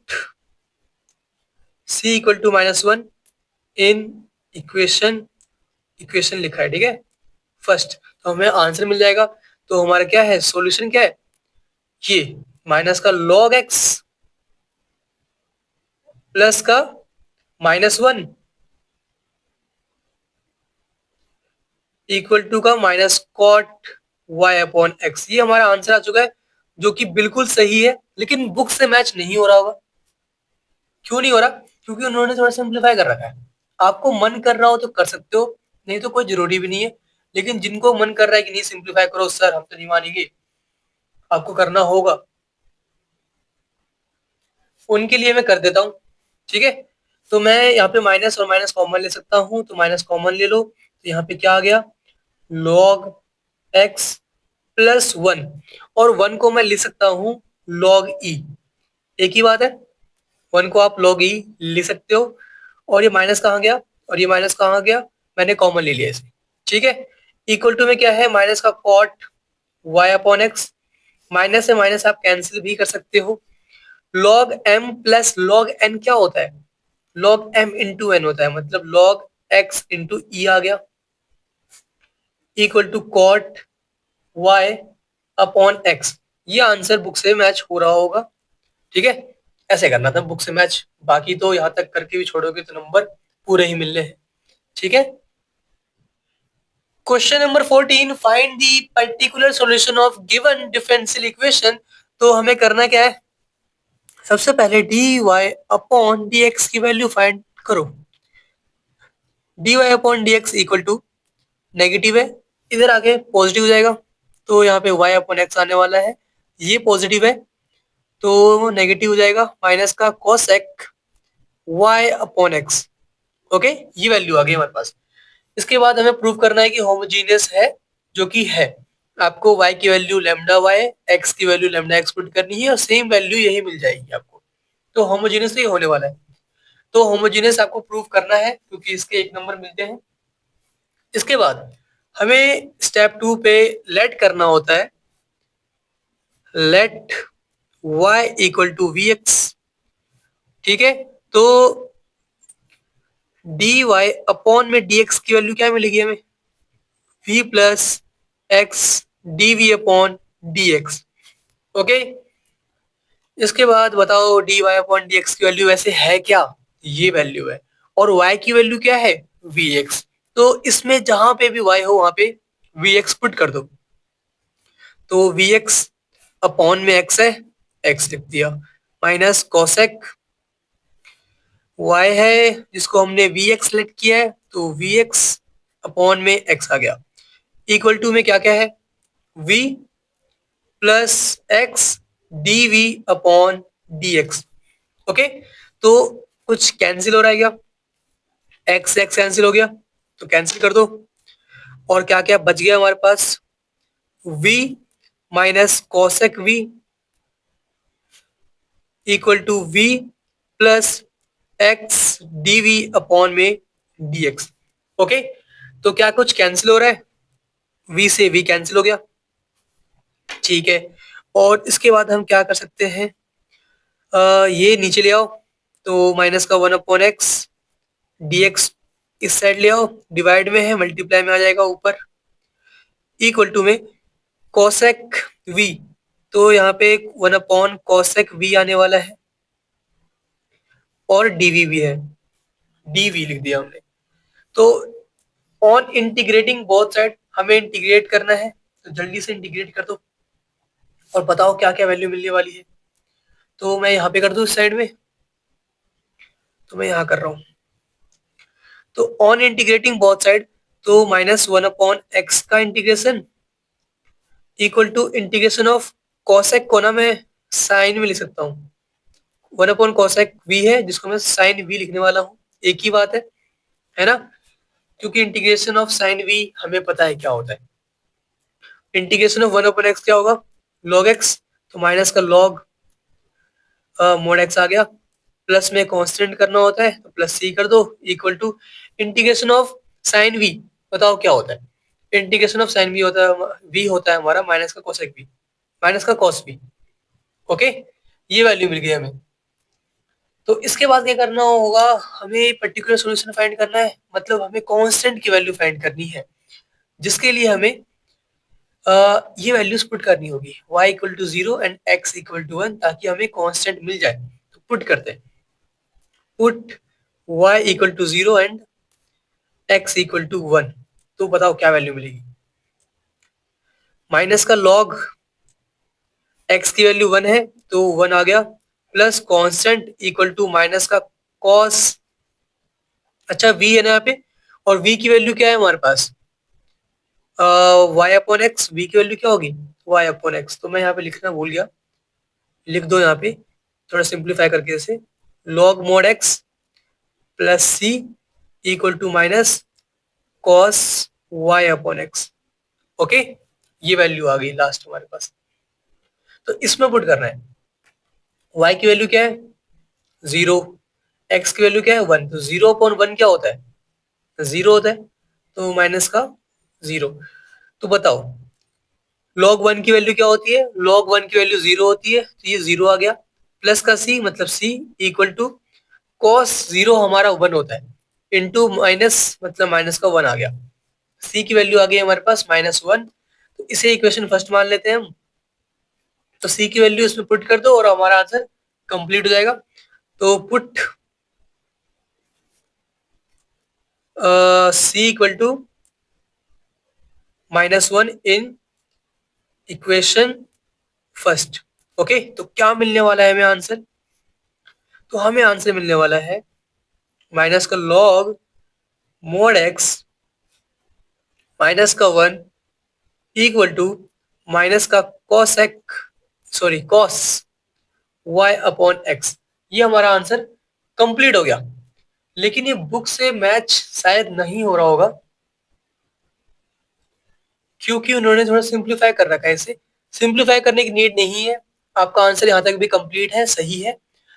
c equal to -1 in equation, equation लिखा है ठीक है फर्स्ट, तो हमें आंसर मिल जाएगा। तो हमारा क्या है, सॉल्यूशन क्या है, ये माइनस का log x प्लस का -1 इक्वल टू का minus cot y upon x, ये हमारा आंसर आ चुका है, जो कि बिल्कुल सही है, लेकिन बुक से मैच नहीं हो रहा होगा। क्यों नहीं हो रहा, क्योंकि उन्होंने थोड़ा सिंप्लीफाई कर रखा है। आपको मन कर रहा हो तो कर सकते हो, नहीं तो कोई जरूरी भी नहीं है। लेकिन जिनको मन कर रहा है कि नहीं सिंप्लीफाई करो सर हम तो नहीं मानेंगे, आपको करना होगा, उनके लिए मैं कर देता हूँ, ठीक है। तो मैं यहाँ पे माइनस और माइनस कॉमन ले सकता हूँ, तो माइनस कॉमन ले लो, तो यहाँ पे क्या आ गया, log x प्लस 1, और 1 को मैं लिख सकता हूँ log e, एक ही बात है, 1 को आप log e लिख सकते हो। और ये माइनस कहाँ गया, और ये माइनस कहाँ गया, मैंने कॉमन ले लिया इसे, ठीक है। इक्वल टू में क्या है, माइनस का cot y upon X, minus से माइनस आप कैंसिल भी कर सकते हो। log m plus log n क्या होता है, log m इंटू n होता है, मतलब log x इंटू ई आ गया, equal to cot y upon x। ये आंसर बुक से मैच हो रहा होगा, ठीक है। ऐसे करना था बुक से मैच, बाकी तो यहाँ तक करके भी छोड़ोगे तो नंबर पूरे ही मिलने हैं, ठीक है। Question number 14, find the particular solution of given differential equation. तो हमें करना क्या है, सबसे पहले dy अपॉन dx की वैल्यू फाइंड करो। dy upon dx equal to negative है, इधर आके पॉजिटिव हो जाएगा, तो यहाँ पे y अपॉन एक्स आने वाला है, ये पॉजिटिव है तो नेगेटिव हो जाएगा, माइनस का cosec y upon X. Okay, ये वैल्यू आ गई हमारे पास। इसके बाद हमें प्रूव करना है कि होमोजीनियस है, जो कि है। आपको y की वैल्यू लैम्डा y, x की वैल्यू लैम्डा x पुट करनी है और सेम वैल्यू यही मिल जाएगी आपको, तो होमोजीनियस ही होने वाला है। तो होमोजीनियस आपको प्रूव करना है क्योंकि इसके 1 नंबर मिलते हैं। इसके बाद हमें स्टेप 2 पे लेट करना होता है, let y equal to we X, ठीक है। तो dy अपॉन में dx की वैल्यू क्या मिलेगी हमें, v plus X dv upon dx। Okay, इसके बाद बताओ dy अपॉन dx की वैल्यू वैसे है क्या, ये वैल्यू है, और y की वैल्यू क्या है, vx। तो इसमें जहां पे भी y हो वहां पे vx पुट कर दो, तो vx अपॉन में x है, x लिख दिया, माइनस cosec y है जिसको हमने vx सेलेक्ट किया है, तो vx अपॉन में x आ गया, इक्वल टू में क्या क्या है, v plus x D upon D x. Okay, तो कुछ कैंसिल हो रहा है क्या, एक्स एक्स कैंसिल हो गया, तो कैंसिल कर दो, और क्या क्या बच गया हमारे पास, v minus cosec v equal to v plus x D upon में dx। ओके, तो क्या कुछ कैंसिल हो रहा है, v से v कैंसिल हो गया, ठीक है। और इसके बाद हम क्या कर सकते हैं, ये नीचे ले आओ, तो माइनस का 1 अपॉन एक्स dx इस साइड ले आओ, डिवाइड में है मल्टीप्लाई में आ जाएगा ऊपर, इक्वल टू में कोसेक v, तो यहाँ पे 1 अपॉन कोसेक v आने वाला है, और dv भी है, dv लिख दिया हमने। तो ऑन इंटीग्रेटिंग बोथ साइड हमें इंटीग्रेट करना है, तो जल्दी से इंटीग्रेट कर दो, और बताओ क्या क्या वैल्यू मिलने वाली है। तो मैं यहाँ पे कर दूँ इस साइड में, तो मैं यहाँ कर रहा हूँ। तो ऑन इंटीग्रेटिंग बोथ साइड, तो -1/x का integration equal to integration of cosec को ना मैं साइन में लिख सकता हूँ। 1/cosec v है जिसको मैं साइन v लिखने वाला हूँ, एक ही बात है ना। क्योंकि इंटीग्रेशन ऑफ साइन v हमें पता है क्या होता है। इंटीग्रेशन ऑफ 1/x क्या होगा, log x, तो माइनस का log मोड x आ गया, प्लस में कांस्टेंट करना होता है तो प्लस c कर दो, equal to integration of sine v, बताओ क्या होता है। इंटीग्रेशन ऑफ साइन v होता है, v होता है हमारा माइनस का कोसेक v, माइनस का कॉस v। ओके, ये वैल्यू मिल गई हमें। तो इसके बाद क्या करना होगा, हमें पर्टिकुलर सॉल्यूशन फाइंड करना है, मतलब हमें कांस्टेंट की वैल्यू फाइंड करनी है, जिसके लिए हमें ये वैल्यूज पुट करनी होगी, y equal to 0 and x equal to 1, ताकि हमें कांस्टेंट मिल जाए। तो पुट करते हैं, put y equal to 0 and x equal to 1, तो बताओ क्या वैल्यू मिलेगी। माइनस का log x की वैल्यू 1 है तो 1 आ गया, plus constant equal to minus का cos, अच्छा v है ना यहाँ पे, और v की वैल्यू क्या है हमारे पास, y अपॉन एक्स, v की वैल्यू क्या होगी y अपॉन एक्स, तो मैं यहाँ पे लिखना भूल गया, लिख दो यहाँ पे थोड़ा सिंप्लीफाई करके, जैसे log mod x plus C equal to minus cos y upon X. Okay, ये वैल्यू आ गई लास्ट हमारे पास। तो इसमें पुट करना है, y की वैल्यू क्या है 0, x की वैल्यू क्या है 1, तो 0/1 क्या होता है 0 होता है, तो माइनस का 0। तो बताओ log 1 की वैल्यू क्या होती है, log 1 की वैल्यू 0 होती है, तो ये 0 आ गया, प्लस का c मतलब c इक्वल टू cos 0 हमारा 1 होता है, इंटू माइनस मतलब माइनस का 1 आ गया, c की वैल्यू आ गई हमारे पास -1, तो इसे इक्वेशन फर्स्ट मान लेते हैं हम। तो c की वैल्यू इसमें पुट कर दो और हमारा आंसर कंप्लीट हो जाएगा। तो put c equal to -1 in equation first. Okay, तो क्या मिलने वाला है हमें आंसर, तो हमें आंसर मिलने वाला है माइनस का log मोड x माइनस का 1 इक्वल टू माइनस का cosec, sorry cos y upon x। ये हमारा आंसर कंप्लीट हो गया। लेकिन ये बुक से मैच शायद नहीं हो रहा होगा, क्योंकि उन्होंने थोड़ा सिंप्लीफाई कर रखा है इसे। सिंप्लीफाई करने की नीड नहीं है, आपका आंसर यहाँ तक भी कंप्लीट है, सही है।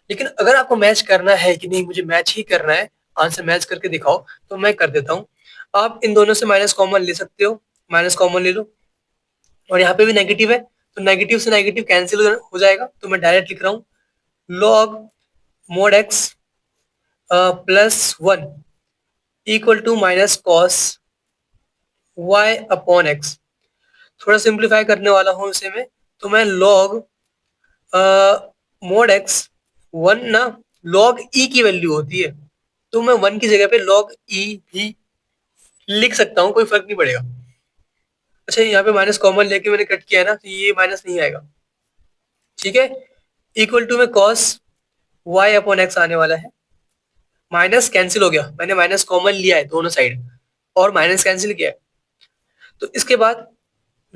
लेकिन अगर आपको मैच करना है कि नहीं मुझे मैच ही करना है, आंसर मैच करके दिखाओ, तो मैं कर देता हूँ। आप इन दोनों से माइनस कॉमन ले सकते हो, माइनस कॉमन ले लो, और यहाँ पे भी नेगेटिव है, तो नेगेटिव से नेगेटिव कैंसिल हो जाएगा, तो मैं डायरेक्ट लिख रहा हूँ log mod x +1 equal to minus cos y upon x. थोड़ा सिंप्लीफाई करने वाला हूँ इसे मैं, तो मैं log मोड x 1 ना, log e की वैल्यू होती है, तो मैं 1 की जगह पे log e भी लिख सकता हूँ, कोई फर्क नहीं पड़ेगा। अच्छा, यहाँ पे माइनस कॉमन लेके मैंने कट किया है ना, तो ये माइनस नहीं आएगा, ठीक है। इक्वल टू में cos y अपॉन एक्स आने वाला है, माइनस कैंसिल हो गया, मैंने माइनस कॉमन लिया है दोनों साइड और माइनस कैंसिल किया है। तो इसके बाद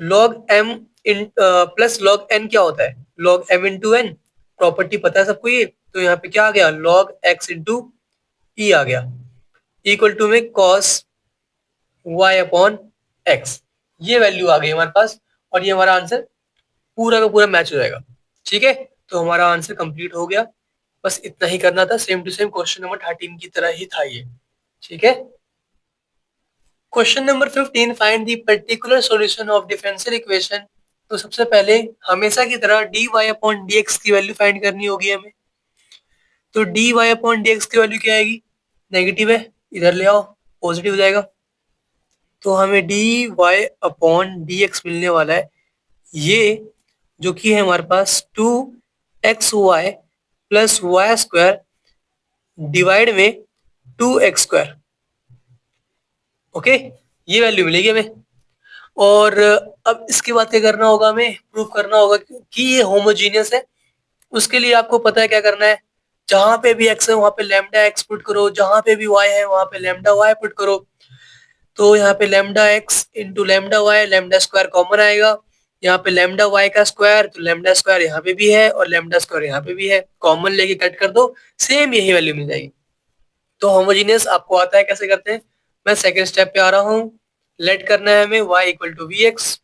log m इन प्लस log n क्या होता है, log m into n, property पता है सबको ये, तो यहाँ पे क्या आ गया log x इंटू ई आ गया, इक्वल टू में cos y अपॉन एक्स। ये वैल्यू आ गई हमारे पास, और ये हमारा आंसर पूरा का पूरा मैच हो जाएगा, ठीक है। तो हमारा आंसर कंप्लीट हो गया, बस इतना ही करना था, same to same question number 13 की तरह ही था ये, ठीक है। Question number 15, find the particular solution of differential equation. तो सबसे पहले हमेशा की तरह dy अपॉन dx की वैल्यू फाइंड करनी होगी हमें। तो dy अपॉन dx की वैल्यू क्या आएगी, नेगेटिव है, इधर ले आओ, पॉजिटिव हो जाएगा, तो हमें dy अपॉन dx मिलने वाला है, ये जो कि है हमारे पास 2xy plus Y square divide में 2x स्क्वायर। ओके, ये वैल्यू मिलेगी हमें। और अब इसके बाद क्या करना होगा, हमें प्रूव करना होगा कि ये होमोजीनियस है। उसके लिए आपको पता है क्या करना है, जहां पे भी x है वहां पे लैम्डा x पुट करो, जहां पे भी y है वहां पे लैम्डा y पुट करो। तो यहाँ पे lambda x into lambda y, lambda square common आएगा। यहाँ पे लैम्डा y का स्क्वायर, तो लैम्डा स्क्वायर यहाँ पे भी है और लैम्डा स्क्वायर यहाँ पे भी है, कॉमन लेके कट कर दो, सेम यही वैल्यू मिल जाएगी। तो होमोजीनियस आपको आता है कैसे करते हैं। मैं सेकंड स्टेप पे आ रहा हूँ। लेट करना है हमें y equal to we x.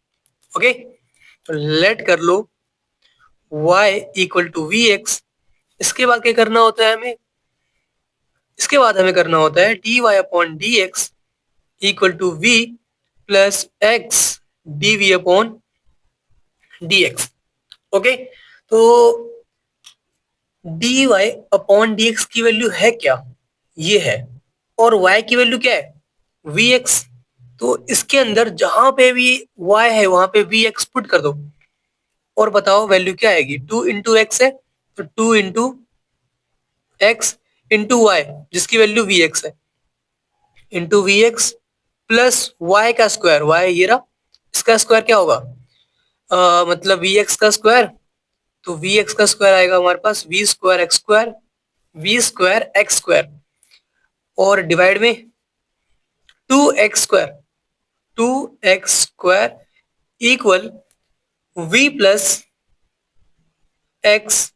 Okay, तो लेट कर लो y equal to we x. इसके बाद क्या करना होता है हमें, इसके बाद हमें करना होता है d Y upon D x equal to v plus x D we upon D x. Okay, तो d Y upon D x की वैल्यू है क्या, ये है, और y की वैल्यू क्या है, वी एक्स। तो इसके अंदर जहां पे भी y है वहां पे वी एक्स पुट कर दो, और बताओ वैल्यू क्या आएगी, 2 इंटू एक्स है, तो 2 इंटू एक्स इंटू वाई जिसकी वैल्यू वी एक्स है, into v x plus y का स्क्वायर, वाई ये रहा, इसका स्क्वायर क्या होगा, मतलब वी एक्स का स्क्वायर। तो वी एक्स का स्क्वायर आएगा हमारे पास v square x square, v square x square, और डिवाइड में 2 x square, 2 x square equal v plus x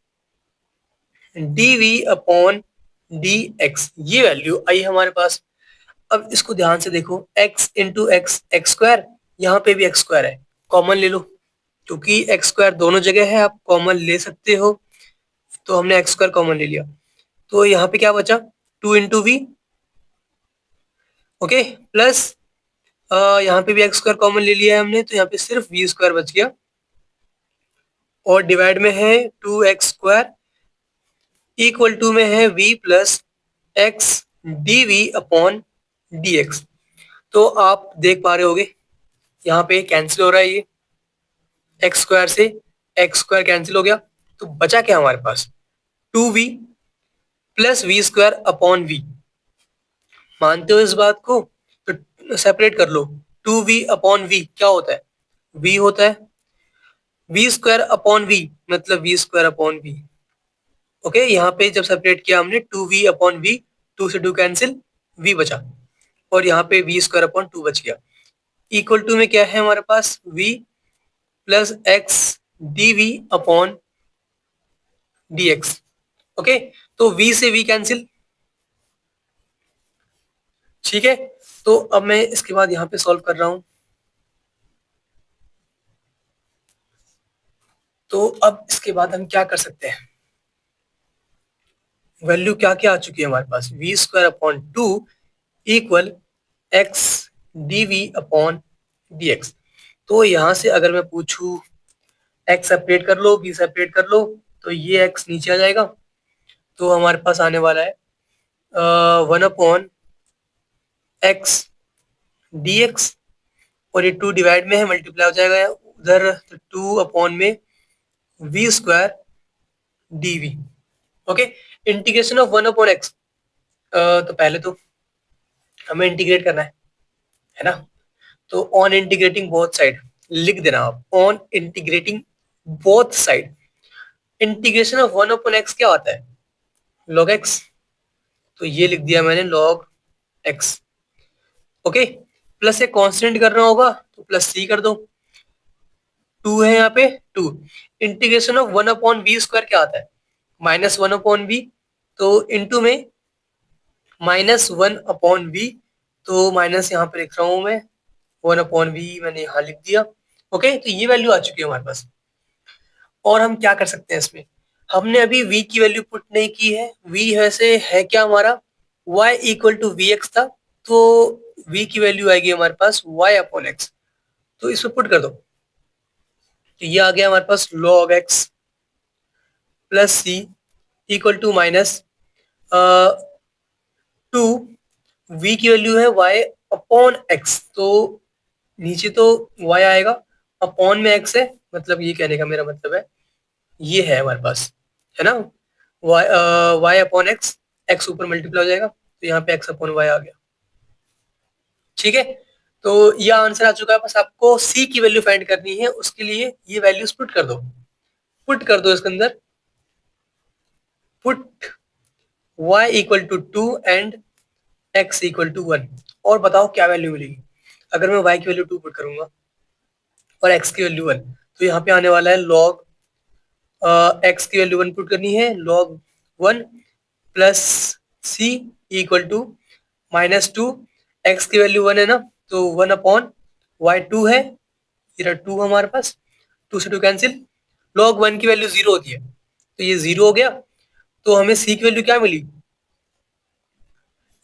D we upon D x, ये वैल्यू आई हमारे पास। अब इसको ध्यान से देखो, x into X X square, यहाँ पे भी एक्स स्क्वायर है, कॉमन ले लो, क्योंकि एक्स स्क्वायर दोनों जगह है, आप कॉमन ले सकते हो। तो हमने एक्स स्क्वायर कॉमन ले लिया, तो यहाँ पे क्या बचा, 2 इंटू वी। ओके, प्लस यहाँ पे भी एक्स स्क्वायर कॉमन ले लिया है हमने, तो यहाँ पे सिर्फ वी स्क्वायर बच गया, और डिवाइड में है 2 एक्स स्क्वायर इक्वल टू में है v plus x D we upon D x. तो आप देख पा रहे होगे यहाँ पे कैंसिल हो रहा है, ये एक्स स्क्वायर से एक्स स्क्वायर कैंसिल हो गया, तो बचा क्या हमारे पास, 2v plus v square upon v. मानते हो इस बात को, तो सेपरेट कर लो, 2v अपॉन वी क्या होता है, v होता है, वी स्क्वायर अपॉन वी मतलब v square upon v. Okay, यहाँ पे जब सेपरेट किया हमने 2v अपॉन वी, 2 से 2 कैंसिल, v बचा, और यहाँ पे वी स्क्वायर अपॉन 2 बच गया, इक्वल टू में क्या है हमारे पास, v plus x D we upon D x. Okay, तो v से v कैंसिल, ठीक है। तो अब मैं इसके बाद यहाँ पे सॉल्व कर रहा हूँ। तो अब इसके बाद हम क्या कर सकते हैं, वैल्यू क्या क्या आ चुकी है हमारे पास, v square upon 2 equal x D we upon D x. तो यहाँ से अगर मैं पूछूं, एक्स सेपरेट कर लो, वी सेपरेट कर लो, तो ये एक्स नीचे आ जाएगा, तो हमारे पास आने वाला है 1 अपॉन एक्स डी एक्स, और ये 2 डिवाइड में है, मल्टीप्लाई हो जाएगा उधर, तो 2 अपॉन में v square d v. Okay, integration of 1 upon x, तो पहले तो हमें इंटीग्रेट करना है ना। तो ऑन इंटीग्रेटिंग बोथ साइड लिख देना आप, on integrating both side, integration of 1 upon x क्या होता है, लॉग एक्स, तो ये लिख दिया मैंने लॉग एक्स। ओके, प्लस एक कांस्टेंट करना होगा, तो प्लस सी कर दो, 2 है यहाँ पे 2, integration of 1 upon v square क्या आता है, -1 अपॉन वी, तो इंटू में -1 अपॉन वी, तो माइनस यहाँ पे लिख रहा हूँ मैं, 1 अपॉन वी मैंने यहाँ लिख दिया। ओके, तो ये वैल्यू आ चुकी है हमारे पास। और हम क्या कर सकते हैं इसमें, हमने अभी v की वैल्यू पुट नहीं की है, v वैसे है क्या हमारा, y equal to we x था, तो v की वैल्यू आएगी हमारे पास y अपॉन एक्स, तो इसमें पुट कर दो, तो ये आ गया हमारे पास log x plus C equal to minus 2, v की वैल्यू है y अपॉन एक्स, तो नीचे तो y आएगा, अपॉन में x है, मतलब ये कहने का मेरा मतलब है, ये है हमारे पास, है ना, y अपॉन एक्स, एक्स ऊपर मल्टीप्लाई हो जाएगा, तो यहाँ पे x अपॉन y आ गया, ठीक है। तो यह आंसर आ चुका है, बस आपको c की वैल्यू फाइंड करनी है। उसके लिए ये वैल्यूज पुट कर दो, इसके अंदर put y equal to 2 and x equal to 1, और बताओ क्या वैल्यू मिलेगी। अगर मैं y की वैल्यू 2 पुट करूंगा और x की वैल्यू 1, तो यहाँ पे आने वाला है log x की वैल्यू 1 पुट करनी है, log 1 plus c equal to -2, x की वैल्यू 1 है ना, तो 1 अपॉन y 2 है, ये 2 हमारे पास, 2 से 2 कैंसिल, log 1 की वैल्यू 0 होती है, तो ये 0 हो गया। तो हमें c की वैल्यू क्या मिली,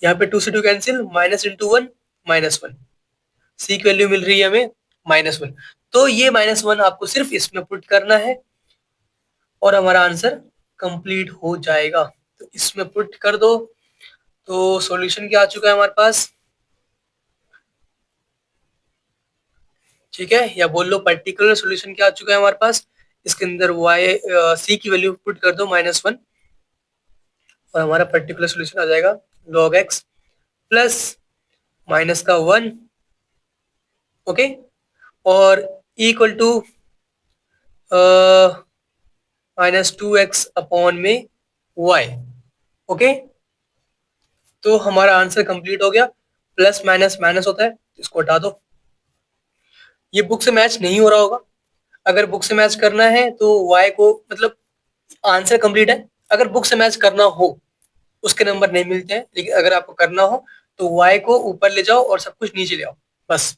यहाँ पे 2 से 2 कैंसिल, माइनस इंटू 1 -1, c की वैल्यू मिल रही है हमें -1। तो ये -1 आपको सिर्फ इसमें पुट करना है और हमारा आंसर कंप्लीट हो जाएगा। तो इसमें पुट कर दो, तो सॉल्यूशन क्या आ चुका है हमारे पास, ठीक है, या बोल लो पर्टिकुलर सॉल्यूशन क्या आ चुका है हमारे पास। इसके अंदर c की वैल्यू पुट कर दो -1, और हमारा पर्टिकुलर सॉल्यूशन आ जाएगा log x प्लस माइनस का 1, ओके, और इक्वल टू -2x अपॉन में y, ओके। तो हमारा आंसर कंप्लीट हो गया। प्लस माइनस माइनस होता है, इसको हटा दो। ये बुक से मैच नहीं हो रहा होगा, अगर बुक से मैच करना है तो y को, मतलब आंसर कंप्लीट है। अगर बुक से मैच करना हो, उसके नंबर नहीं मिलते हैं, लेकिन अगर आपको करना हो तो y को ऊपर ले जाओ और सब कुछ नीचे ले आओ, बस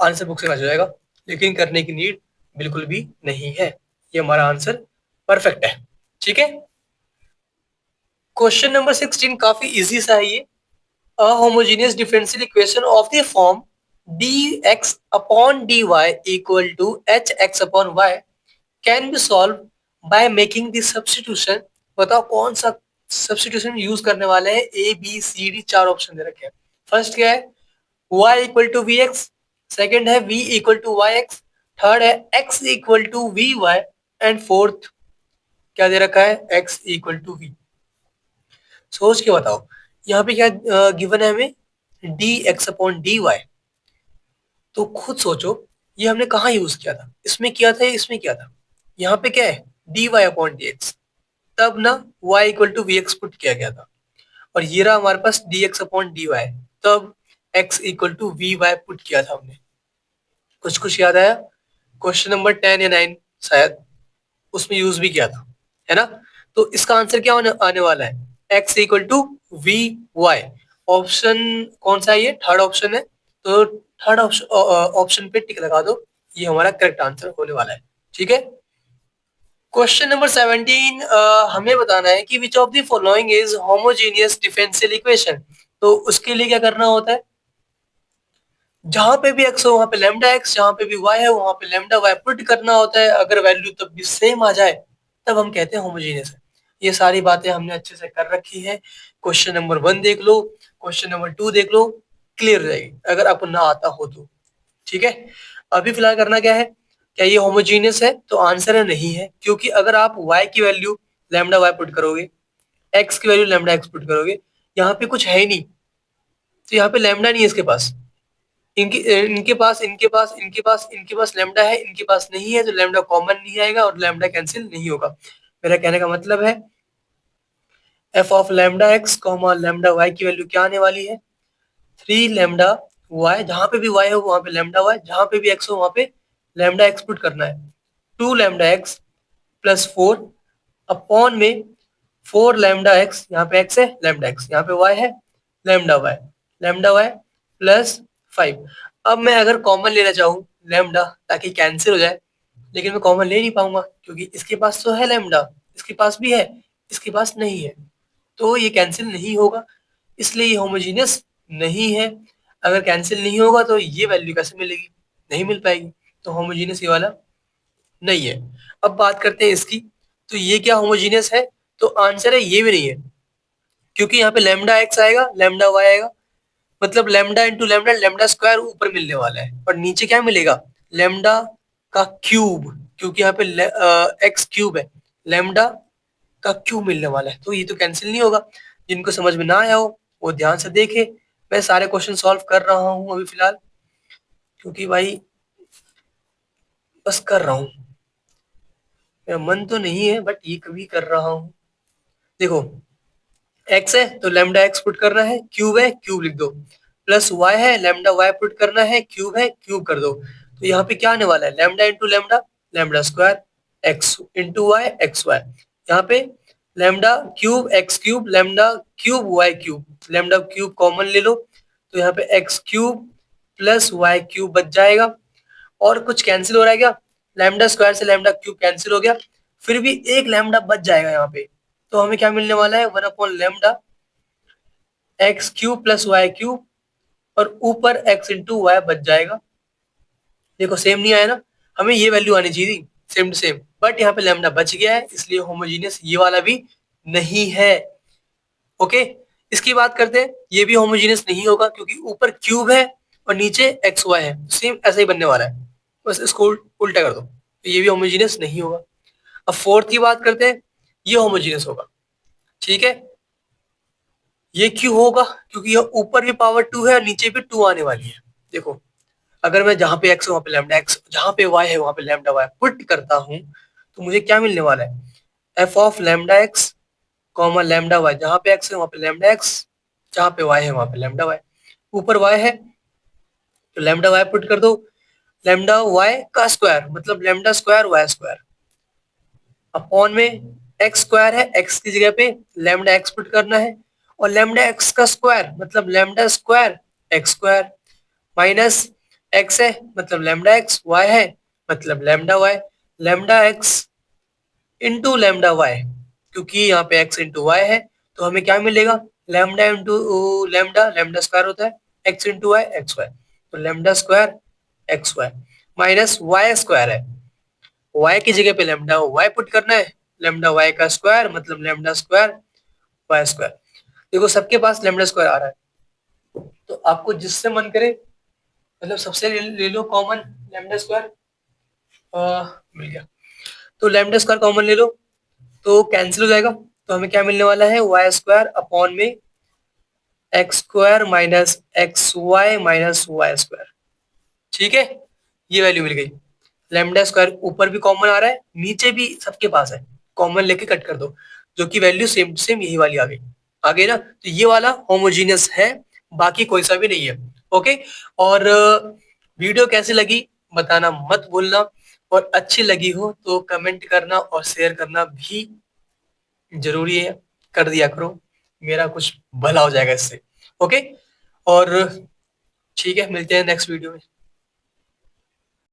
आंसर बुक से मैच हो जाएगा। लेकिन करने की नीड बिल्कुल भी नहीं है, ये हमारा आंसर परफेक्ट है, ठीक है। क्वेश्चन नंबर 16 काफी इजी सा है ये। A homogeneous differential equation of the form dx upon dy equal to hx upon y can be solved by making the substitution। बताओ कौन सा सब्सटीट्यूशन यूज करने वाले हैं। ए बी सी डी चार ऑप्शन दे रखे हैं। फर्स्ट क्या है, y equal to we x, second है v equal to y x, third है x equal to v y, and fourth क्या दे रखा है, x इक्वल टू v। सोच के बताओ, यहाँ पे क्या गिवन है हमें, d x upon d y. तो खुद सोचो, ये हमने कहाँ यूज किया था, इसमें किया था या इसमें किया था। यहाँ पे क्या है, d Y upon D x, तब ना y equal to we x put किया गया था, और ये रहा हमारे पास d x upon d y, तब x equal to v y put किया था हमने। कुछ कुछ याद आया, क्वेश्चन नंबर 10 या 9 शायद, उसमें यूज भी किया था, है ना। तो इसका आंसर क्या आने वाला है, x equal to v y. Option कौन सा है, ये थर्ड ऑप्शन है, तो थर्ड ऑप्शन पे टिक लगा दो, ये हमारा करेक्ट आंसर होने वाला है, ठीक है। क्वेश्चन नंबर 17, हमें बताना है कि which of the following is homogeneous differential equation. तो उसके लिए क्या करना होता है, जहां पे भी x हो वहां पे लेमडा x, जहां पे भी y है वहां पे लेमडा y पुट करना होता है। अगर वैल्यू तब भी सेम आ जाए तब हम कहते हैं होमोजेनियस है। ये सारी बातें हमने अच्छे से कर रखी है। क्वेश्चन नंबर 1 देख लो, क्वेश्चन नंबर 2 देख लो, क्लियर रहेगी अगर आपको ना आता हो तो, ठीक है। अभी फिलहाल करना क्या है, क्या ये होमोजेनियस है, तो आंसर है नहीं है, क्योंकि अगर आप y की वैल्यू लेमडा y पुट करोगे, x की वैल्यू लेमडा x पुट करोगे, यहाँ पे कुछ है ही नहीं, तो यहाँ पे लेमडा नहीं है इसके पास। इनके पास लेमडा है, इनके पास नहीं है, तो लेमडा कॉमन नहीं आएगा और लेमडा कैंसिल नहीं होगा। मेरा कहने का मतलब है f of lambda x comma lambda y की वैल्यू क्या आने वाली है, 3 लेमडा वाई, जहां पे भी वाई हो वहां पे लेमडा वाई, जहां पे भी एक्स हो वहां पे लेमडा एक्स पुट करना है। 2 लेमडा एक्स प्लस 4 अपॉन में 4 लेमडा एक्स, यहाँ पे एक्स है, लेमडा एक्स, यहाँ पे वाई है, लेमडा वाई प्लस 5। अब मैं अगर कॉमन लेना चाहूँ लेमडा ताकि कैंसिल हो जाए, लेकिन मैं कॉमन ले नहीं पाऊंगा क्योंकि इसके पास तो है लेमडा, इसके पास भी है, इसके पास नहीं है, तो ये कैंसिल नहीं होगा, इसलिए ये होमोजीनियस नहीं है। अगर कैंसिल नहीं होगा तो ये वैल्यू कैसे मिलेगी, नहीं मिल पाएगी, तो होमोजीनियस ये वाला नहीं है। अब बात करते हैं इसकी, तो ये क्या होमोजीनियस है, तो आंसर है ये भी नहीं है, क्योंकि यहाँ पे लेमडा एक्स आएगा, लेमडा वाई आएगा, मतलब lambda into lambda, lambda square ऊपर मिलने वाला है, और नीचे क्या मिलेगा, लेमडा का क्यूब, क्योंकि यहाँ पे एक्स क्यूब है, लेमडा का क्यूब मिलने वाला है, तो ये तो कैंसिल नहीं होगा। जिनको समझ में ना आया हो वो ध्यान से देखे, मैं सारे क्वेश्चन सॉल्व कर रहा हूँ अभी फिलहाल। क्योंकि भाई बस कर रहा हूँ, मेरा मन तो नहीं है बट ये कभी कर रहा हूँ। देखो एक्स है तो लैम्डा एक्स पुट करना है, क्यूब है क्यूब लिख दो, प्लस वाई है लैम्डा वाई पुट करना है क्यूब कर दो। तो यहाँ पे क्या आने वाला है, lambda into lambda, lambda square x into y x y. यहाँ पे lambda cube x cube, lambda cube y cube, lambda cube common ले लो, तो यहाँ पे x cube plus y cube बच जाएगा। और कुछ कैंसिल हो रहा है क्या, लैम्डा स्क्वायर से लैम्डा क्यूब कैंसिल हो गया, फिर भी एक लैम्डा बच जाएगा यहाँ पे। तो हमें क्या मिलने वाला है, one upon lambda x cube plus y cube, और ऊपर एक्स इंटू वाई बच जाएगा। देखो सेम नहीं आया ना, हमें ये वैल्यू आनी चाहिए थी सेम टू सेम, बट यहाँ पे लैम्डा बच गया है, इसलिए होमोजीनियस ये वाला भी नहीं है। ओके, इसकी बात करते हैं, ये भी होमोजीनियस नहीं होगा क्योंकि ऊपर क्यूब है और नीचे एक्स वाई है, सेम ऐसा ही बनने वाला है, बस इसको उल्टा कर दो, तो ये भी होमोजीनियस नहीं होगा। अब फोर्थ की बात करते हैं, ये होमोजीनियस होगा। ठीक है, ये क्यों होगा, क्योंकि ये ऊपर भी पावर 2 है और नीचे भी 2 आने वाली है। देखो अगर मैं जहां पे एक्स है वहां पे लैम्डा एक्स, जहां पे वाई है वहां पे लैम्डा वाई पुट करता हूं, तो मुझे क्या मिलने वाला है, f of lambda x comma lambda y, जहां पे एक्स है वहां पे लैम्डा एक्स, जहां पे वाई है वहां पे लैम्डा वाई। ऊपर वाई है तो लैम्डा वाई पुट कर दो, लैम्डा वाई का स्क्वायर मतलब lambda square y square, upon में एक्स स्क्वायर है, एक्स की जगह पे लैम्डा एक्स पुट करना है, और लैम्डा एक्स का स्क्वायर मतलब lambda square x square, minus x है मतलब लैम्डा एक्स, वाई है मतलब lambda y, lambda x into lambda y, क्योंकि यहाँ पे एक्स इंटू वाई है तो हमें क्या मिलेगा, lambda into lambda, lambda square होता है x into y x y, तो lambda square x y minus y square है, वाई की जगह पे लैम्डा वाई पुट करना है, लैम्डा वाई का स्क्वायर मतलब लैम्डा स्क्वायर वाई स्क्वायर। देखो सबके पास लैम्डा स्क्वायर आ रहा है, तो आपको जिससे मन करे मतलब सबसे ले लो कॉमन लैम्डा स्क्वायर, मिल गया। तो लैम्डा स्क्वायर कॉमन ले लो तो कैंसिल हो जाएगा, तो हमें क्या मिलने वाला है, वाई स्क्वायर अपॉन में x square minus x y minus y square. ठीक है, ये वैल्यू मिल गई। लैम्डा स्क्वायर ऊपर भी कॉमन आ रहा है नीचे भी सबके पास है, कॉमन लेके कट कर दो, जो कि वैल्यू सेम सेम यही वाली आ गई ना, तो ये वाला होमोजीनियस है, बाकी कोई सा भी नहीं है। ओके, और वीडियो कैसी लगी बताना मत भूलना, और अच्छी लगी हो तो कमेंट करना और शेयर करना भी जरूरी है, कर दिया करो, मेरा कुछ भला हो जाएगा इससे। ओके, और ठीक है, मिलते हैं नेक्स्ट वीडियो में।